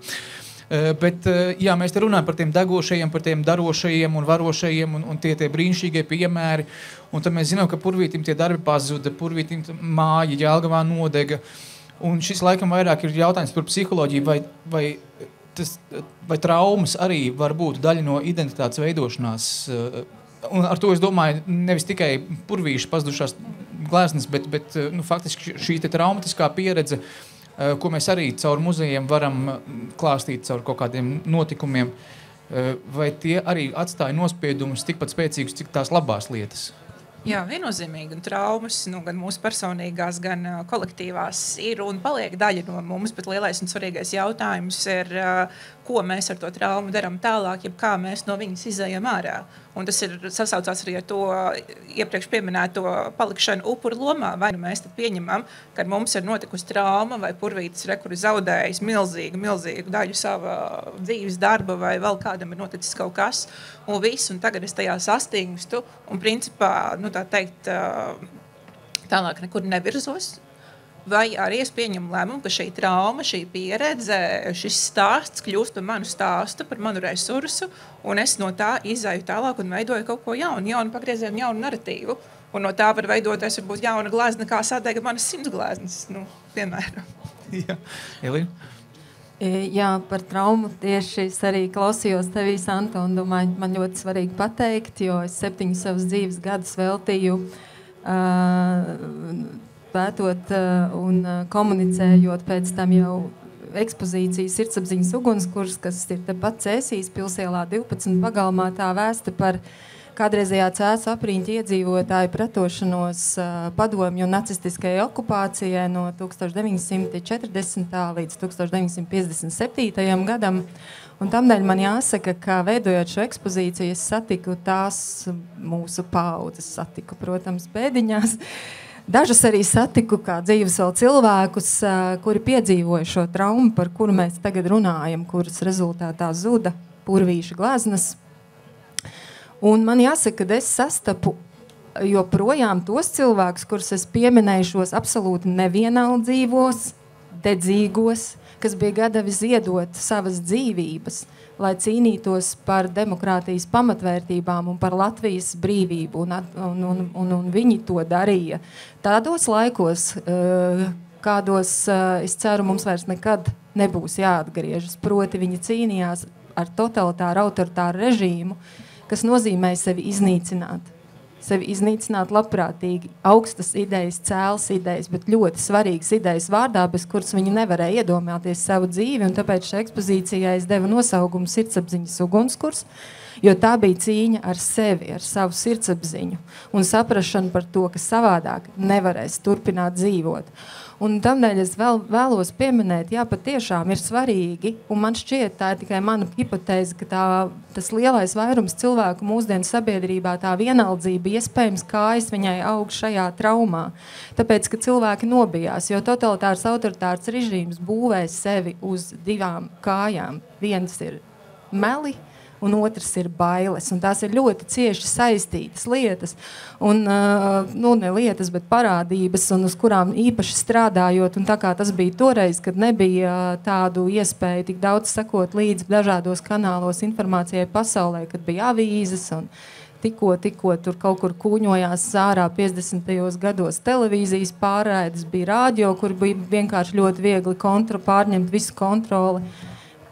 Bet, jā, mēs te runājam par tiem degošajiem, par tiem darošajiem un varošajiem un tie brīnišķīgie piemēri. Un tad mēs zinām, ka Purvītim tie darbi pazuda, Purvītim māja Jelgavā nodega. Un šis laikam vairāk ir jautājums par psiholoģiju, vai traumas arī var būt daļa no identitātes veidošanās. Un ar to es domāju nevis tikai Purvīša pazudušās gleznas, bet faktiski šī te traumatiskā pieredze, ko mēs arī caur muzejiem varam klāstīt caur kaut kādiem notikumiem, vai tie arī atstāja nospiedumus tikpat spēcīgus, cik tās labās lietas? Jā, viennozīmīgi, un traumas, gan mūsu personīgās, gan kolektīvās ir un paliek daļa no mums, bet lielais un svarīgais jautājums ir, ko mēs ar to traumu daram tālāk, jeb kā mēs no viņas izējam ārā. Un tas ir sasaucās arī ar to iepriekš pieminēto palikšanu upuru lomā. Vai nu mēs tad pieņemam, ka mums ir notikusi trauma vai Purvītis rekuri zaudējis milzīgu daļu sava dzīves darba vai vēl kādam ir noticis kaut kas un viss, un tagad es tajā sastingstu un principā, tā teikt, tālāk nekur nevirzos. Vai arī es pieņemu lēmumu, ka šī trauma, šī pieredze, šis stāsts kļūst par manu stāstu, par manu resursu, un es no tā izēju tālāk un veidoju kaut ko jaunu pagriezienu, jaunu narratīvu. Un no tā var veidoties varbūt jauna glezna, kā sadega manas 100 gleznas, piemēram. Jā, Elīna? Jā, par traumu tieši es arī klausījos tevī, Santa, un domāju, man ļoti svarīgi pateikt, jo es 7 savus dzīves gadus veltīju pētot un komunicējot pēc tam jau ekspozīcija Sirdsapziņas ugunskurs, kas ir tepat Cēsīs pilsielā 12 pagalmā, tā vēsta par kādreizējā Cēsu apriņķa iedzīvotāju pretošanos padomju un nacistiskajai okupācijai no 1940. līdz 1957. gadam. Un tamdēļ man jāsaka, ka veidojot šo ekspozīciju, es satiku tās mūsu paaudzes, satiku, protams, pēdiņās. Dažus arī satiku kā dzīves vēl cilvēkus, kuri piedzīvoja šo traumu, par kuru mēs tagad runājam, kuras rezultātā zuda purvīša gleznas. Un man jāsaka, ka es sastapu joprojām tos cilvēkus, kurus es pieminēju šos absolūti nevienaldzīvos, dedzīgos, kas bija gatavi ziedot savas dzīvības, lai cīnītos par demokrātijas pamatvērtībām un par Latvijas brīvību. Un viņi to darīja tādos laikos, kādos, es ceru, mums vairs nekad nebūs jāatgriežas. Proti viņi cīnījās ar totalitāru, autoritāru režīmu, kas nozīmē sevi iznīcināt labprātīgi, augstas idejas, cēlas idejas, bet ļoti svarīgas idejas vārdā, bez kuras viņi nevarēja iedomāties savu dzīvi, un tāpēc šai ekspozīcijai es devu nosaukumu Sirdsapziņas ugunskurs, jo tā bija cīņa ar sevi, ar savu sirdsapziņu un saprašanu par to, ka savādāk nevarēs turpināt dzīvot. Un tamdēļ es vēlos pieminēt, jā, patiešām ir svarīgi, un man šķiet, tā ir tikai mana hipotēze, ka tas lielais vairums cilvēku mūsdienu sabiedrībā, tā vienaldzība iespējams kājas viņai aug šajā traumā. Tāpēc, ka cilvēki nobijās, jo totalitārs, autoritārs režīms būvē sevi uz divām kājām. Viens ir meli, un otrs ir bailes, un tās ir ļoti cieši saistītas lietas, un, ne lietas, bet parādības, un uz kurām īpaši strādājot, un tā kā tas bija toreiz, kad nebija tādu iespēju tik daudz sekot līdz dažādos kanālos informācijai pasaulē, kad bija avīzes, un tikko tur kaut kur kūņojās ārā 50. gados televīzijas pārraides, bija rādio, kur bija vienkārši ļoti viegli pārņemt visu kontroli.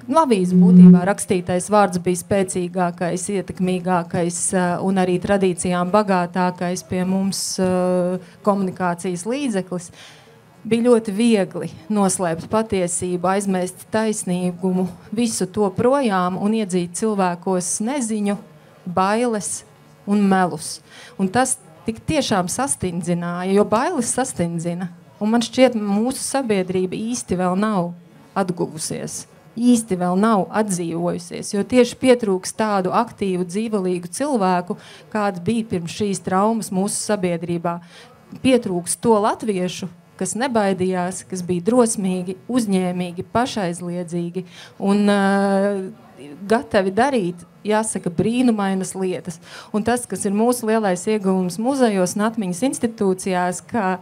Avīzes būtībā rakstītais vārds bija spēcīgākais, ietekmīgākais un arī tradīcijām bagātākais pie mums komunikācijas līdzeklis. Bija ļoti viegli noslēpt patiesību, aizmest taisnīgumu, visu to projām un iedzīt cilvēkos neziņu, bailes un melus. Un tas tik tiešām sastindzināja, jo bailes sastindzina. Un man šķiet, mūsu sabiedrība īsti vēl nav atguvusies. Īsti vēl nav atdzīvojusies, jo tieši pietrūks tādu aktīvu, dzīvelīgu cilvēku, kāda bija pirms šīs traumas mūsu sabiedrībā. Pietrūks to latviešu, kas nebaidījās, kas bija drosmīgi, uzņēmīgi, pašaizliedzīgi un gatavi darīt, jāsaka, brīnumainas lietas. Un tas, kas ir mūsu lielais ieguvums muzejos un atmiņas institūcijās, ka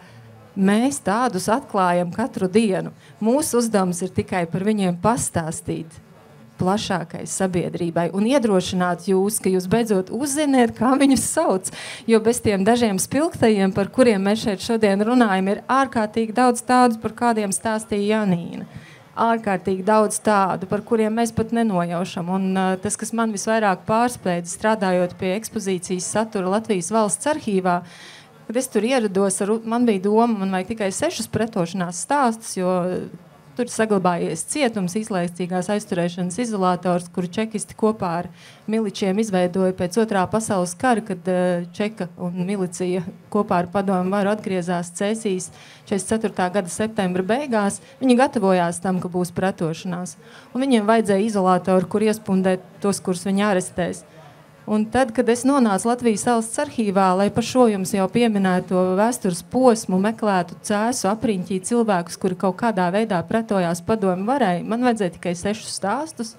mēs tādus atklājam katru dienu. Mūsu uzdevums ir tikai par viņiem pastāstīt plašākai sabiedrībai un iedrošināt jūs, ka jūs beidzot uzziniet, kā viņus sauc. Jo bez tiem dažiem spilgtajiem, par kuriem mēs šeit šodien runājam, ir ārkārtīgi daudz tādu, par kādiem stāstīja Janīna. Ārkārtīgi daudz tādu, par kuriem mēs pat nenojaušam. Un tas, kas man visvairāk pārsteidza, strādājot pie ekspozīcijas satura Latvijas valsts arhīvā, kad es tur ierados, man bija doma, man vajag tikai 6 pretošanās stāstus, jo tur saglabājies cietums, īslaicīgās aizturēšanas izolators, kuru čekisti kopā ar miličiem izveidoja pēc 2. pasaules kara, kad čeka un milicija kopā ar padomu varu atgriezās Cēsīs 44. gada septembra beigās. Viņi gatavojās tam, ka būs pretošanās. Un viņiem vajadzēja izolatoru, kur iespundēt tos, kurus viņi arestēs. Un tad, kad es nonācu Latvijas valsts arhīvā, lai par šo jums jau pieminēto vēstures posmu meklētu Cēsu apriņķī cilvēkus, kuri kaut kādā veidā pretojās padomu varai, man vajadzēja tikai 6 stāstus,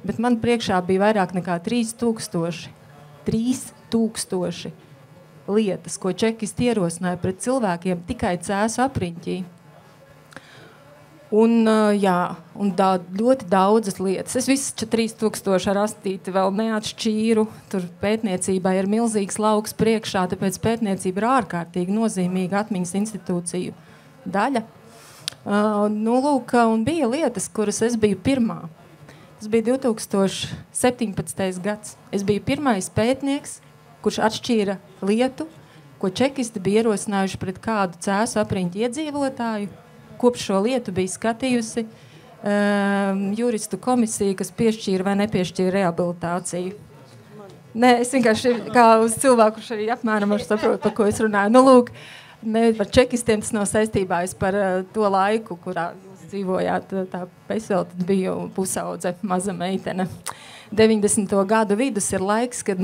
bet man priekšā bija vairāk nekā 3000 lietas, ko čekisti ierosināja pret cilvēkiem tikai Cēsu apriņķī. Un ļoti daudzas lietas. Es visas 3000 ar astīti vēl neatšķīru. Tur pētniecībai ir milzīgs lauks priekšā, tāpēc pētniecība ir ārkārtīgi nozīmīga atmiņas institūciju daļa. Un bija lietas, kuras es biju pirmā. Tas bija 2017. gads. Es biju pirmais pētnieks, kurš atšķīra lietu, ko čekisti bija ierosinājuši pret kādu Cēsu apriņķu iedzīvotāju. Kopš šo lietu bija skatījusi juristu komisija, kas piešķīra vai nepiešķīra rehabilitāciju. Nē, es vienkārši kā uz cilvēku, kurš arī apmēram var saprot, par ko es runāju. Nu, lūk, ne par čekistiem tas nav saistībā, es par to laiku, kurā jūs dzīvojāt, tā es vēl tad biju pusaudze, maza meitene. 90. gadu vidus ir laiks, kad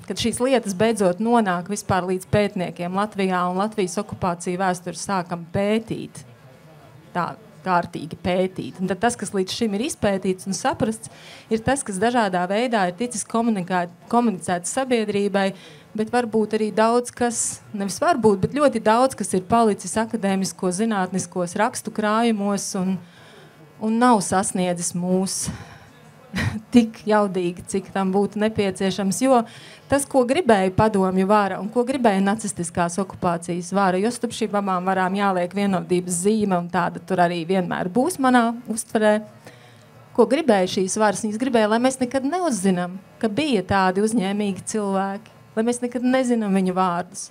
kad šīs lietas beidzot nonāk vispār līdz pētniekiem Latvijā un Latvijas okupāciju vēsturi sākam pētīt. Tā kārtīgi pētīt. Un tad tas, kas līdz šim ir izpētīts un saprasts, ir tas, kas dažādā veidā ir ticis komunicēts sabiedrībai, bet varbūt arī daudz, kas, nevis varbūt, bet ļoti daudz, kas ir palicis akadēmisko zinātniskos rakstu krājumos un nav sasniedzis mūs tik jaudīgi, cik tam būtu nepieciešams, jo tas, ko gribēja padomju vara un ko gribēja nacistiskās okupācijas vara, jo starp šīm abām varām jāliek vienotības zīme un tāda tur arī vienmēr būs manā uztverē, ko gribēja šīs varas, viņas gribēja, lai mēs nekad neuzzinām, ka bija tādi uzņēmīgi cilvēki, lai mēs nekad nezinām viņu vārdus.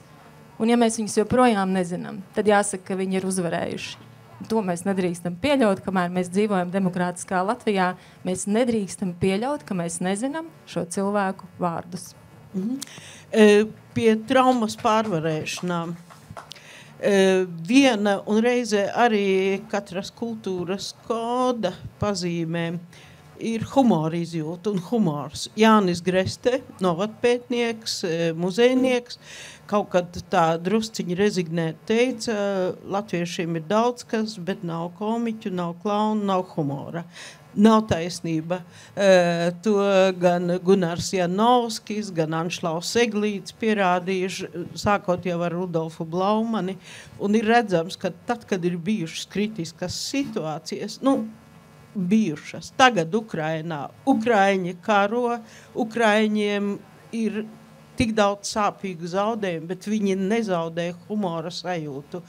Un ja mēs viņus joprojām nezinām, tad jāsaka, ka viņi ir uzvarējuši. To mēs nedrīkstam pieļaut, kamēr mēs dzīvojam demokrātiskā Latvijā. Mēs nedrīkstam pieļaut, ka mēs nezinām šo cilvēku vārdus. Pie traumas pārvarēšanām. Viena un reizē arī katras kultūras koda pazīmēm ir humora izjūta un humors. Jānis Greste, novatpētnieks, muzejnieks, kaut kad tā drusciņi rezignēt teica, latviešiem ir daudz kas, bet nav komiķu, nav klaunu, nav humora. Nav taisnība. To gan Gunārs Janovskis, gan Anšlaus Eglīts pierādījuši, sākot jau ar Rudolfu Blaumani. Un ir redzams, ka tad, kad ir bijušas kritiskas situācijas, bijušas. Tagad Ukrainā. Ukraiņi karo, Ukraiņiem ir tik daudz sāpīgu zaudējumu, bet viņi nezaudē humora sajūtu.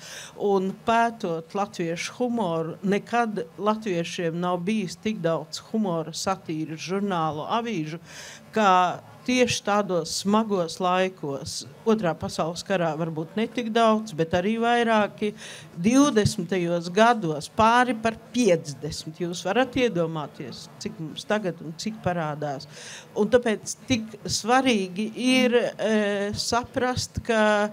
Un pētot latviešu humoru, nekad latviešiem nav bijis tik daudz humora satīru žurnālu avīžu, kā tieši tādos smagos laikos. Otrā pasaules karā varbūt netik daudz, bet arī vairāki 20. gados pāri par 50. Jūs varat iedomāties, cik mums tagad un cik parādās. Un tāpēc tik svarīgi ir saprast, ka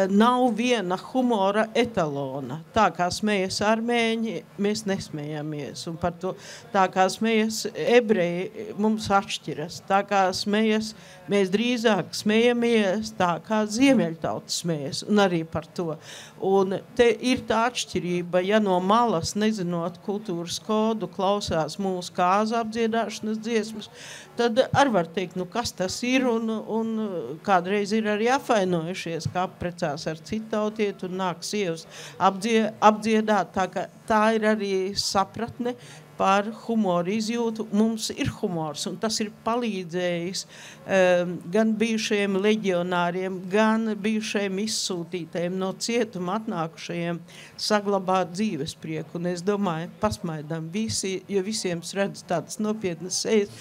nav viena humora etalona. Tā kā smējas armēņi, mēs nesmējamies. Un par to, tā kā smējas ebreji, mums atšķiras. Tā kā smējas, mēs drīzāk smējamies tā, kā ziemeļtautas smējas. Un arī par to. Un te ir tā atšķirība, ja no malas, nezinot kultūras kodu, klausās mūsu kāza apdziedāšanas dziesmas, tad arī var teikt, kas tas ir, un kādreiz ir arī apvainojušies, ka apprecās ar citu tautieti un nāk sievas apdziedāt. Tā ir arī sapratne par humoru izjūtu. Mums ir humors, un tas ir palīdzējis gan bijušajiem leģionāriem, gan bijušajiem izsūtītājiem no cietuma atnākušajiem saglabāt dzīvesprieku. Un es domāju, pasmaidām visi, jo visiem redz tādas nopietnas sejas.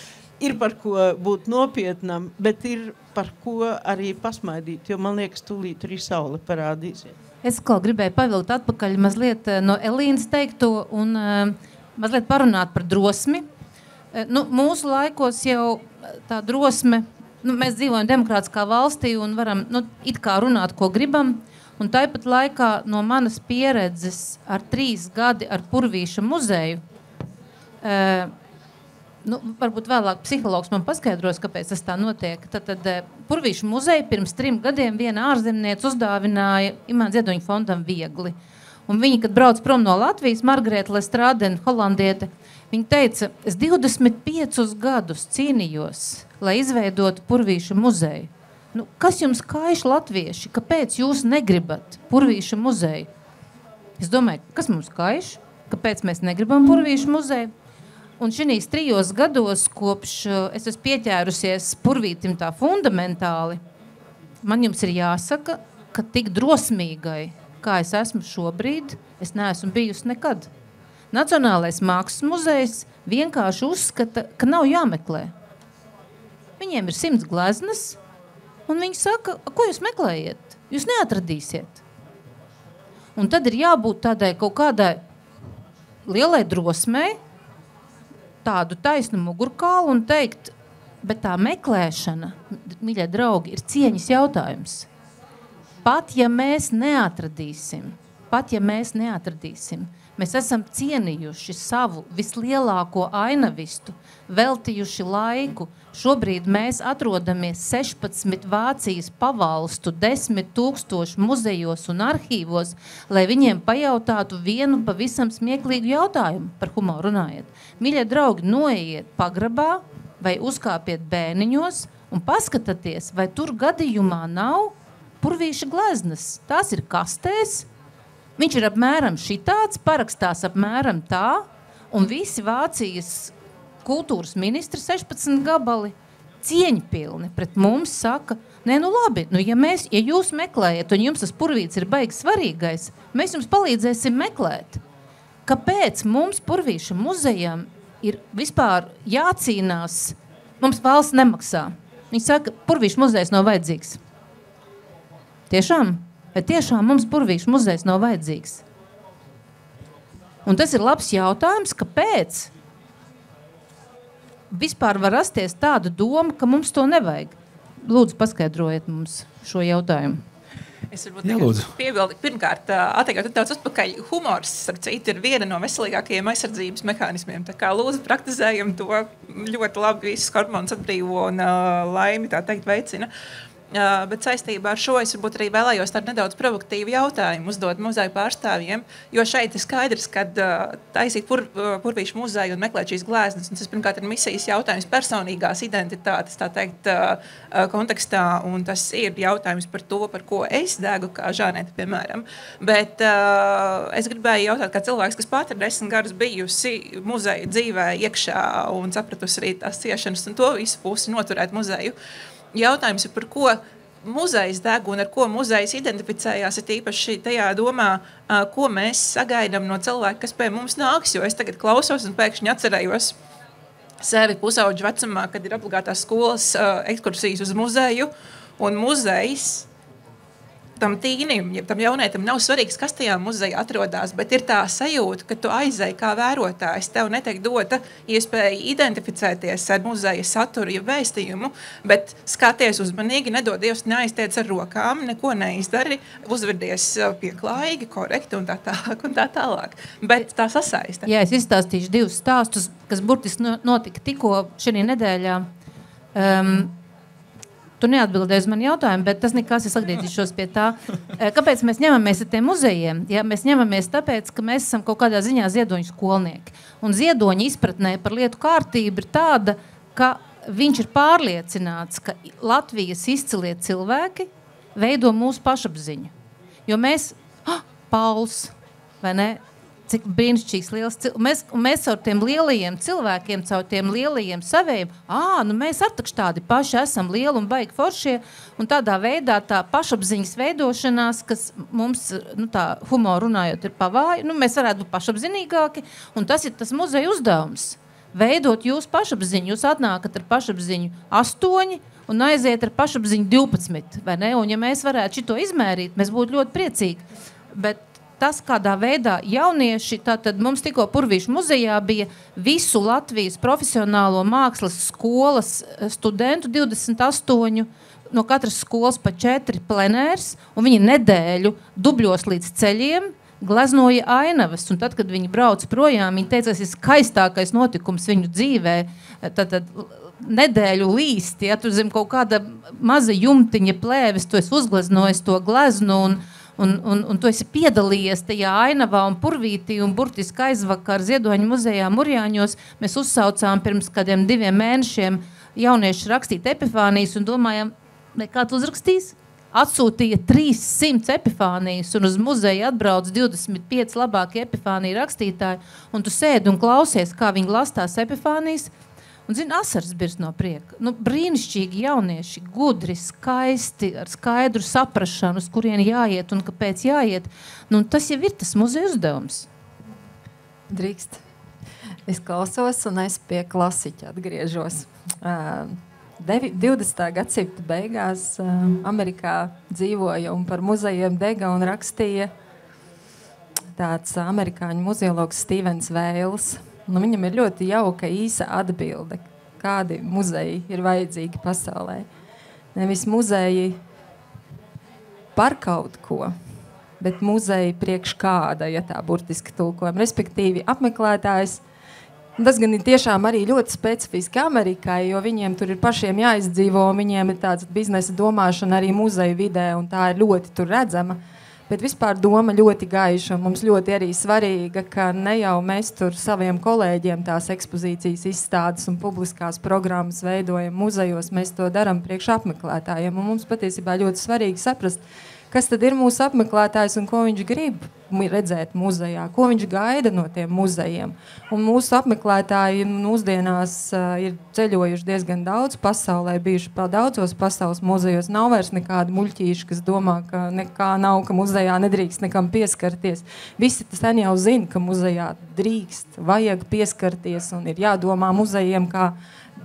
Ir par ko būt nopietnam, bet ir par ko arī pasmaidīt, jo man liekas, tūlīt arī saule parādīsies. Es gribēju pavilkt atpakaļ mazliet no Elīnas teikto un mazliet parunāt par drosmi. Mūsu laikos jau tā drosme, mēs dzīvojam demokrātiskā valstī un varam it kā runāt, ko gribam. Un tāpat laikā no manas pieredzes ar 3 gadi ar Purvīša muzeju, varbūt vēlāk psihologs man paskaidros, kāpēc tas tā notiek. Tad Purvīša muzeja pirms 3 gadiem viena ārzemniece uzdāvināja Imants Ziedoņa fondam viegli. Un viņa, kad brauc prom no Latvijas, Margareta Lestrādena, holandiete, viņa teica, es 25 gadus cīnījos, lai izveidotu Purvīša muzeju. Kas jums kaiš latvieši? Kāpēc jūs negribat Purvīša muzeju? Es domāju, kas mums kaiš? Kāpēc mēs negribam Purvīša muzeju? Un šinīs 3 gados, kopš es esmu pieķērusies Purvītim tā fundamentāli, man jums ir jāsaka, ka tik drosmīgai, kā es esmu šobrīd, es neesmu bijusi nekad. Nacionālais mākslas muzejs vienkārši uzskata, ka nav jāmeklē. Viņiem ir 100 gleznas, un viņi saka, ko jūs meklējiet? Jūs neatradīsiet. Un tad ir jābūt tādai kaut kādai lielai drosmei tādu taisnu mugurkaulu un teikt, bet tā meklēšana, mīļie draugi, ir cieņas jautājums. Pat ja mēs neatradīsim, mēs esam cienījuši savu vislielāko ainavistu, veltījuši laiku. Šobrīd mēs atrodamies 16 Vācijas pavalstu, 10,000 muzejos un arhīvos, lai viņiem pajautātu vienu pavisam smieklīgu jautājumu, par humoru runājot. Mīļie draugi, noiet pagrabā vai uzkāpiet bēniņos un paskatieties, vai tur gadījumā nav purvīša gleznas. Tās ir kastēs, viņš ir apmēram šitāds, parakstās apmēram tā, un visi Vācijas kultūras ministri 16 gabali cieņpilni pret mums saka, nē, nu labi, nu ja jūs meklējat un jums tas purvīts ir baigi svarīgais, mēs jums palīdzēsim meklēt. Kāpēc mums purvīša muzejam ir vispār jācīnās, mums valsts nemaksā? Viņi saka, purvīša muzejs nav vajadzīgs. Tiešām? Vai tiešām mums purvīša muzejs nav vajadzīgs? Un tas ir labs jautājums, kāpēc vispār var rasties tāda doma, ka mums to nevajag. Lūdzu, paskaidrojiet mums šo jautājumu. Es varbūt piebildu. Pirmkārt, attiekot daudz atpakaļ, humors, starp citu, ir viena no veselīgākajiem aizsardzības mehānismiem. Tā kā lūdzu praktizējam to ļoti labi, visus hormonus atbrīvo un laimi, tā teikt, veicina. Bet saistībā ar šo es varbūt arī vēlējos tādu nedaudz provokatīvu jautājumu uzdot muzeju pārstāvjiem, jo šeit ir skaidrs, ka taisīt purvīšu muzeju un meklēt šīs gleznas, un tas pirmkārt ir misijas jautājums personīgās identitātes, tā teikt, kontekstā, un tas ir jautājums par to, par ko es degu, kā Žaneta, piemēram. Bet es gribēju jautāt, kā cilvēks, kas pat ir 10 gadus bijusi muzeja dzīvē iekšā un sapratusi arī tās ciešanas un to visu pusi noturēt muzeju. Jautājums ir, par ko muzejs deg un ar ko muzejs identificējās, ir īpaši tajā domā, ko mēs sagaidām no cilvēka, kas pie mums nāks, jo es tagad klausos un pēkšņi atcerējos sevi pusauģu vecumā, kad ir obligātās skolas ekskursijas uz muzeju, un muzejs tam tīnim, tam jaunietim nav svarīgs, kas tajā muzejā atrodas, bet ir tā sajūta, ka tu aizēji kā vērotājs, tev netiek dota iespēja identificēties ar muzeja saturu, ja vēstījumu, bet skaties uzmanīgi, nedod Dievs, neaiztiec ar rokām, neko neizdari, uzvedies pieklājīgi, korekti un tā tālāk. Bet tā sasaista. Jā, es izstāstīšu 2 stāstus, kas burtiski notika tikko šajā nedēļā. Tu neatbildēji uz mani jautājumu, bet tas nekas, es atgriezīšos pie tā. Kāpēc mēs ņemamies ar tiem muzejiem? Ja, mēs ņemamies tāpēc, ka mēs esam kaut kādā ziņā ziedoņu skolnieki. Un ziedoņa izpratnē par lietu kārtību ir tāda, ka viņš ir pārliecināts, ka Latvijas izcilie cilvēki veido mūsu pašapziņu. Jo mēs, Pauls, vai ne? Cik brīnišķīgs liels cilvēks. Mēs caur tiem lielajiem cilvēkiem, caur tiem lielajiem savējiem, nu mēs artakši tādi paši esam lieli un baigi foršie, un tādā veidā tā pašapziņas veidošanās, kas mums, tā humoru runājot, ir pavāja, mēs varētu būt pašapzinīgāki, un tas ir tas muzeja uzdevums. Veidot jūsu pašapziņu, jūs atnākat ar pašapziņu 8 un aiziet ar pašapziņu 12, vai ne? Un ja mēs varētu šito izmērīt, mēs būtu ļoti priecīgi, bet tas, kādā veidā jaunieši, tātad mums tikko Purvīšu muzejā bija visu Latvijas profesionālo mākslas skolas studentu, 28, no katras skolas pa 4 plenērs, un viņi nedēļu dubļos līdz ceļiem gleznoja ainavas, un tad, kad viņi brauca projām, viņi teica, tas ir skaistākais notikums viņu dzīvē, tātad nedēļu līst, ja tu zem kaut kāda maza jumtiņa plēves, tu esi uzgleznojis to gleznu, un tu esi piedalījies tajā ainavā un purvītī, un burtiski aizvakar Ziedoņu muzejā Murjāņos mēs uzsaucām pirms kādiem 2 mēnešiem jaunieši rakstīt epifānijas un domājam, kāds uzrakstīs? Atsūtīja 300 epifānijas un uz muzeju atbrauc 25 labākie epifāniju rakstītāji, un tu sēdi un klausies, kā viņi lastās epifānijas, un zini, asars birs no prieka. Brīnišķīgi jaunieši, gudri, skaisti, ar skaidru saprašanu, uz kurien jāiet un kāpēc jāiet. Tas jau ir tas muzeja uzdevums. Drīkst. Es klausos un es pie klasiķa atgriežos. 20. gadsimta beigās Amerikā dzīvoja un par muzejiem dega un rakstīja tāds amerikāņu muzeologs Stevens Veils. Viņam ir ļoti jauka īsa atbilde, kādi muzeji ir vajadzīgi pasaulē. Nevis muzeji par kaut ko, bet muzeji priekš kāda, ja tā burtiski tulkojam. Respektīvi, apmeklētājs, tas gan ir tiešām arī ļoti specifiski Amerikai, jo viņiem tur ir pašiem jāizdzīvo, viņiem ir tāds biznesa domāšana arī muzeju vidē, un tā ir ļoti tur redzama. Bet vispār doma ļoti gaiša, un mums ļoti arī svarīga, ka ne jau mēs tur saviem kolēģiem tās ekspozīcijas izstādes un publiskās programmas veidojam muzejos, mēs to daram priekš apmeklētājiem, un mums patiesībā ļoti svarīgi saprast, kas tad ir mūsu apmeklētājs un ko viņš grib redzēt muzejā, ko viņš gaida no tiem muzejiem. Un mūsu apmeklētāji mūsdienās ir ceļojuši diezgan daudz pasaulē, bijuši daudzos pasaules muzejos. Nav vairs nekādi muļķīši, kas domā, ka nekā nav, ka muzejā nedrīkst nekam pieskarties. Visi sen jau zina, ka muzejā drīkst, vajag pieskarties un ir jādomā muzejiem, kā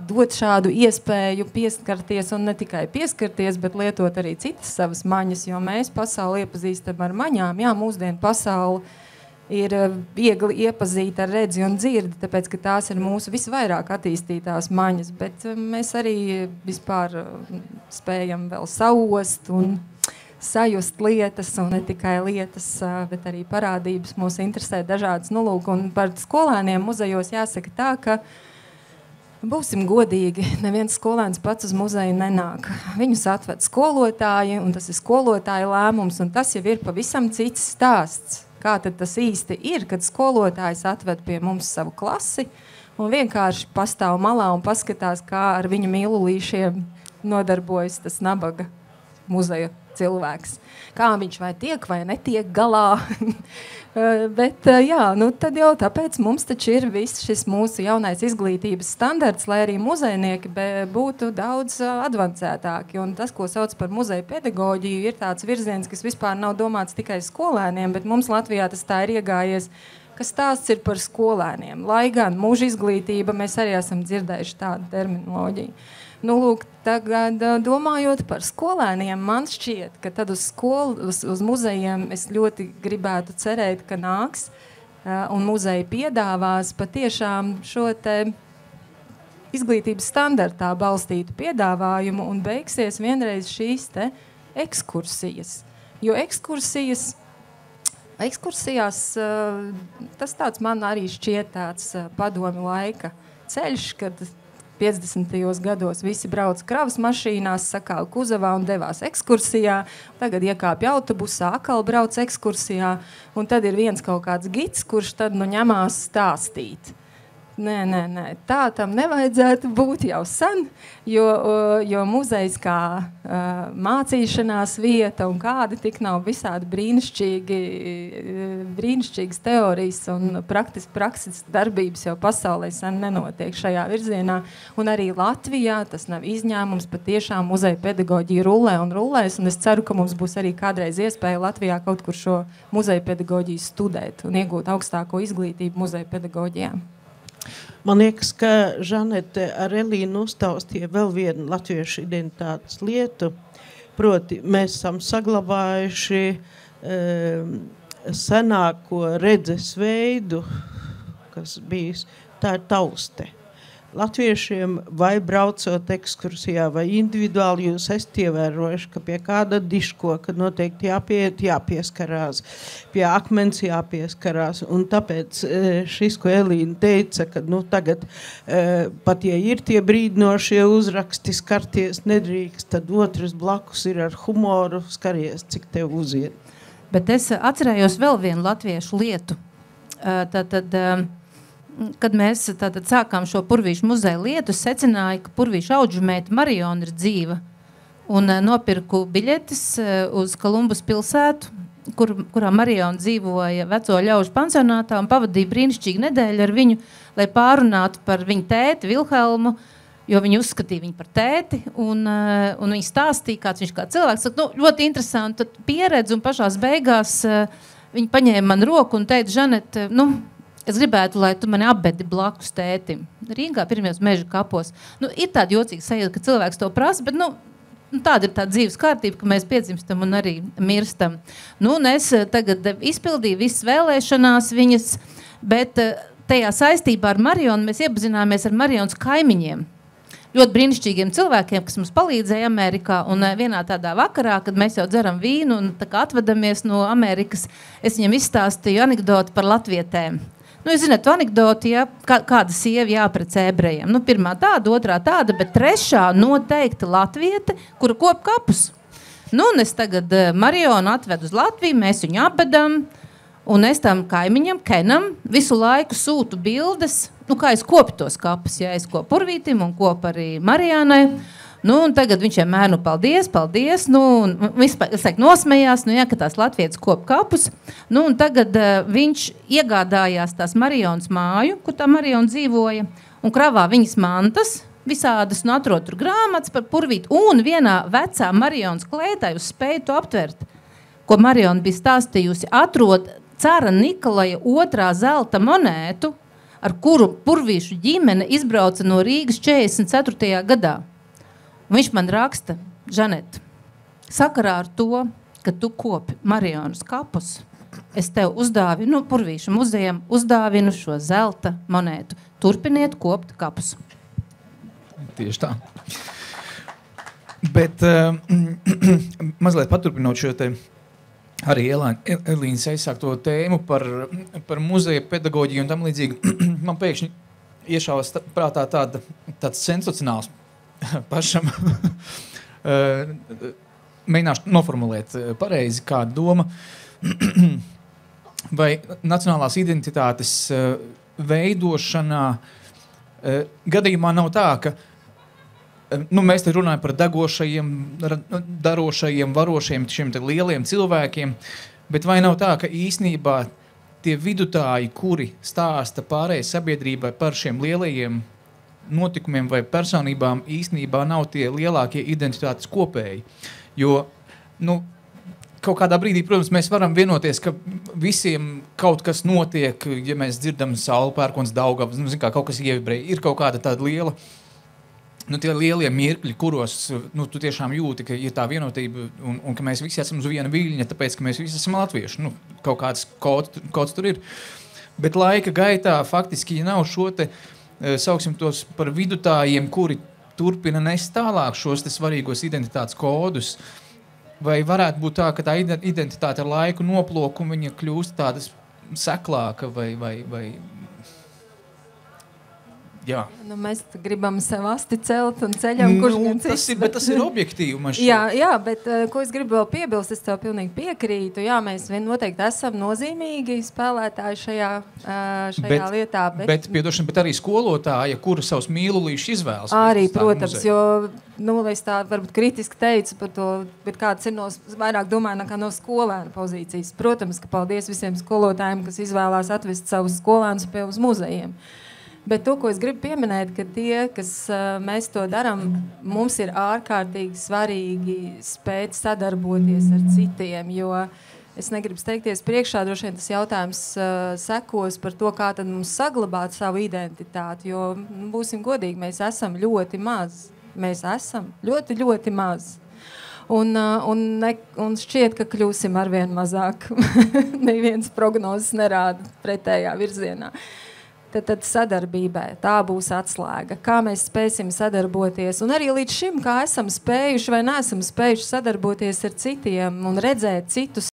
dot šādu iespēju pieskarties un ne tikai pieskarties, bet lietot arī citas savas maņas, jo mēs pasauli iepazīstam ar maņām. Jā, mūsdienu pasauli ir viegli iepazīt ar redzi un dzirdi, tāpēc, ka tās ir mūsu visvairāk attīstītās maņas, bet mēs arī vispār spējam vēl sauost un sajust lietas, un ne tikai lietas, bet arī parādības mūs interesē dažādas. Nu, lūk, un par skolēniem muzejos jāsaka tā, ka būsim godīgi, neviens skolēns pats uz muzeju nenāk. Viņus atved skolotāji, un tas ir skolotāja lēmums, un tas jau ir pavisam cits stāsts. Kā tad tas īsti ir, kad skolotājs atved pie mums savu klasi un vienkārši pastāv malā un paskatās, kā ar viņu mīlulīšiem nodarbojas tas nabaga muzeja cilvēks. Kā viņš vai tiek vai netiek galā. Bet jā, nu tad jau tāpēc mums taču ir viss šis mūsu jaunais izglītības standarts, lai arī muzejnieki būtu daudz advancētāki. Un tas, ko sauc par muzeja pedagoģiju, ir tāds virziens, kas vispār nav domāts tikai skolēniem, bet mums Latvijā tas tā ir iegājies, ka stāsts ir par skolēniem. Lai gan mūža izglītība, mēs arī esam dzirdējuši tādu terminoloģiju. Nu, lūk, tagad domājot par skolēniem, man šķiet, ka tad uz muzejiem es ļoti gribētu cerēt, ka nāks un muzeji piedāvās patiešām šo te izglītības standartā balstītu piedāvājumu un beigsies vienreiz šīs te ekskursijas. Jo ekskursijās tas tāds man arī šķiet tāds padomju laika ceļš, kad 50. gados visi brauc kravas mašīnās, sakāla kuzavā un devās ekskursijā. Tagad iekāpja autobusā, atkal brauc ekskursijā. Un tad ir viens kaut kāds gids, kurš tad ņemās stāstīt. Nē, tā tam nevajadzētu būt jau sen, jo muzejs kā mācīšanās vieta un kādi tik nav visādi brīnišķīgas teorijas un prakses darbības jau pasaulē sen nenotiek šajā virzienā. Un arī Latvijā tas nav izņēmums, patiešām muzeja pedagoģija rulē un rulēs, un es ceru, ka mums būs arī kādreiz iespēja Latvijā kaut kur šo muzeja pedagoģiju studēt un iegūt augstāko izglītību muzeja pedagoģijā. Man liekas, ka Žanete ar Elīnu uztaustīja vēl vienu latviešu identitātes lietu. Proti, mēs esam saglabājuši senāko redzes veidu, kas bijis, tā ir tauste. Latviešiem vai braucot ekskursijā vai individuāli jūs esat ievērojuši, ka pie kāda diškoka noteikti jāpiet, jāpieskarās, pie akmens jāpieskarās. Un tāpēc šis, ko Elīna teica, ka tagad pat ja ir tie brīdinošie uzraksti skarties nedrīkst, tad otrs blakus ir ar humoru skaries, cik tev uziet. Bet es atcerējos vēl vienu latviešu lietu. Kad mēs sākām šo Purvīšu muzeja lietu, es secināju, ka Purvīšu audžumeita Mariona ir dzīva. Un nopirku biļetes uz Kolumbus pilsētu, kurā Mariona dzīvoja veco ļaužu pansionātā un pavadīja brīnišķīgu nedēļu ar viņu, lai pārunātu par viņu tēti Vilhelmu, jo viņi uzskatīja viņu par tēti, un viņi stāstīja, kāds viņš kā cilvēks. Saka, ļoti interesanti pieredze, un pašās beigās viņi paņēma man roku un teica, Žanete, es gribētu, lai tu mani apbedi blakus tētim. Rīgā pirmajos meža kapos. Ir tāda jocīga sajūta, ka cilvēks to prasa, bet tāda ir tā dzīves kārtība, ka mēs piedzimstam un arī mirstam. Nu, un es tagad izpildīju visas vēlēšanās viņas, bet tajā saistībā ar Marionu mēs iepazināmies ar Marionas kaimiņiem. Ļoti brīnišķīgiem cilvēkiem, kas mums palīdzēja Amerikā, un vienā tādā vakarā, kad mēs jau dzeram vīnu un tā kā atvedamies no Amerikas, es viņam izstāstīju anekdoti par latvietēm. Nu, jūs zināt, anekdoti, ja, kāda sieva jāprecē ebrejiem. Nu, pirmā tāda, otrā tāda, bet trešā noteikti latviete, kura kop kapus. Nu, un es tagad Marionu atvedu uz Latviju, mēs viņu apbedam, un es tam kaimiņam, Kenam, visu laiku sūtu bildes, nu, kā es kopu tos kapus, ja es kopu Purvītim un kopu arī Marijānai. Nu, un tagad viņš vienmēr, nu, paldies, nu, un vispār, es teiktu, nosmējās, nu, jā, ka tās latvietas kopu kapus. Nu, un tagad viņš iegādājās tās Marijonas māju, kur tā Marijona dzīvoja, un kravā viņas mantas, visādas, nu, atrod tur grāmatas par Purvītu, un vienā vecā Marijonas klētā jūs spēju to aptvert, ko Marijona bija stāstījusi, atrod cara Nikolaja 2. zelta monētu, ar kuru purvīšu ģimene izbrauca no Rīgas 44. gadā. Un viņš man raksta, Žanet, sakarā ar to, ka tu kopi Marijonas kapus, es tev uzdāvinu, Purvīšu muzejam uzdāvinu šo zelta monētu. Turpiniet kopt kapus. Tieši tā. Bet mazliet paturpinot šo te arī Elīnas aizsākto tēmu par muzeja pedagoģiju un tam līdzīgi, man pēkšņi iešāvas prātā tāds sensacionāls pašam. Mēģināšu noformulēt pareizi kādu doma. Vai nacionālās identitātes veidošanā gadījumā nav tā, ka nu, mēs te runājam par degošajiem, darošajiem, varošajiem, šiem te lieliem cilvēkiem, bet vai nav tā, ka īsnībā tie vidutāji, kuri stāsta pārējai sabiedrībai par šiem lielajiem notikumiem vai personībām, īsnībā nav tie lielākie identitātes kopēji? Jo, nu, kaut kādā brīdī, protams, mēs varam vienoties, ka visiem kaut kas notiek, ja mēs dzirdam sauli, pērkons, Daugavas, nu, zin kā, kaut kas ievibrē, ir kaut kāda tāda liela, nu, tie lielie mirkļi, kuros nu, tu tiešām jūti, ka ir tā vienotība un ka mēs visi esam uz viena viļņa, tāpēc, ka mēs visi esam latvieši. Nu, kaut kāds kods tur ir. Bet laika gaitā faktiski, ja nav šo te, sauksim tos par vidutājiem, kuri turpina nest tālāk šos te svarīgos identitātes kodus, vai varētu būt tā, ka tā identitāte ar laiku noplok un viņa kļūst tādas seklāka vai jā. Nu, mēs gribam sev asti celt un ceļam, kurš gan cits. Bet tas ir objektīvi, man šķiet. Jā, bet ko es gribu vēl piebilst, es tev pilnīgi piekrītu. Jā, mēs noteikti esam nozīmīgi spēlētāji šajā lietā. Bet arī skolotāja, kura savus mīlulīšus izvēlas. Arī, protams, jo, nu, es tā varbūt kritiski teicu par to, bet kāds ir vairāk domāju nekā no skolēna pozīcijas. Protams, ka paldies visiem skolotājiem, kas izvēlās atvest savus skolēnus pie uz muzejiem. Bet to, ko es gribu pieminēt, ka tie, kas mēs to darām, mums ir ārkārtīgi svarīgi spēt sadarboties ar citiem, jo es negribu steigties priekšā, droši vien tas jautājums sekos par to, kā tad mums saglabāt savu identitāti, jo, nu, būsim godīgi, mēs esam ļoti maz. Mēs esam ļoti, ļoti maz. Un šķiet, ka kļūsim arvien mazāk. Neviens prognozes nerāda pretējā virzienā. Tad sadarbībai tā būs atslēga. Kā mēs spēsim sadarboties, un arī līdz šim, kā esam spējuši vai neesam spējuši sadarboties ar citiem un redzēt citus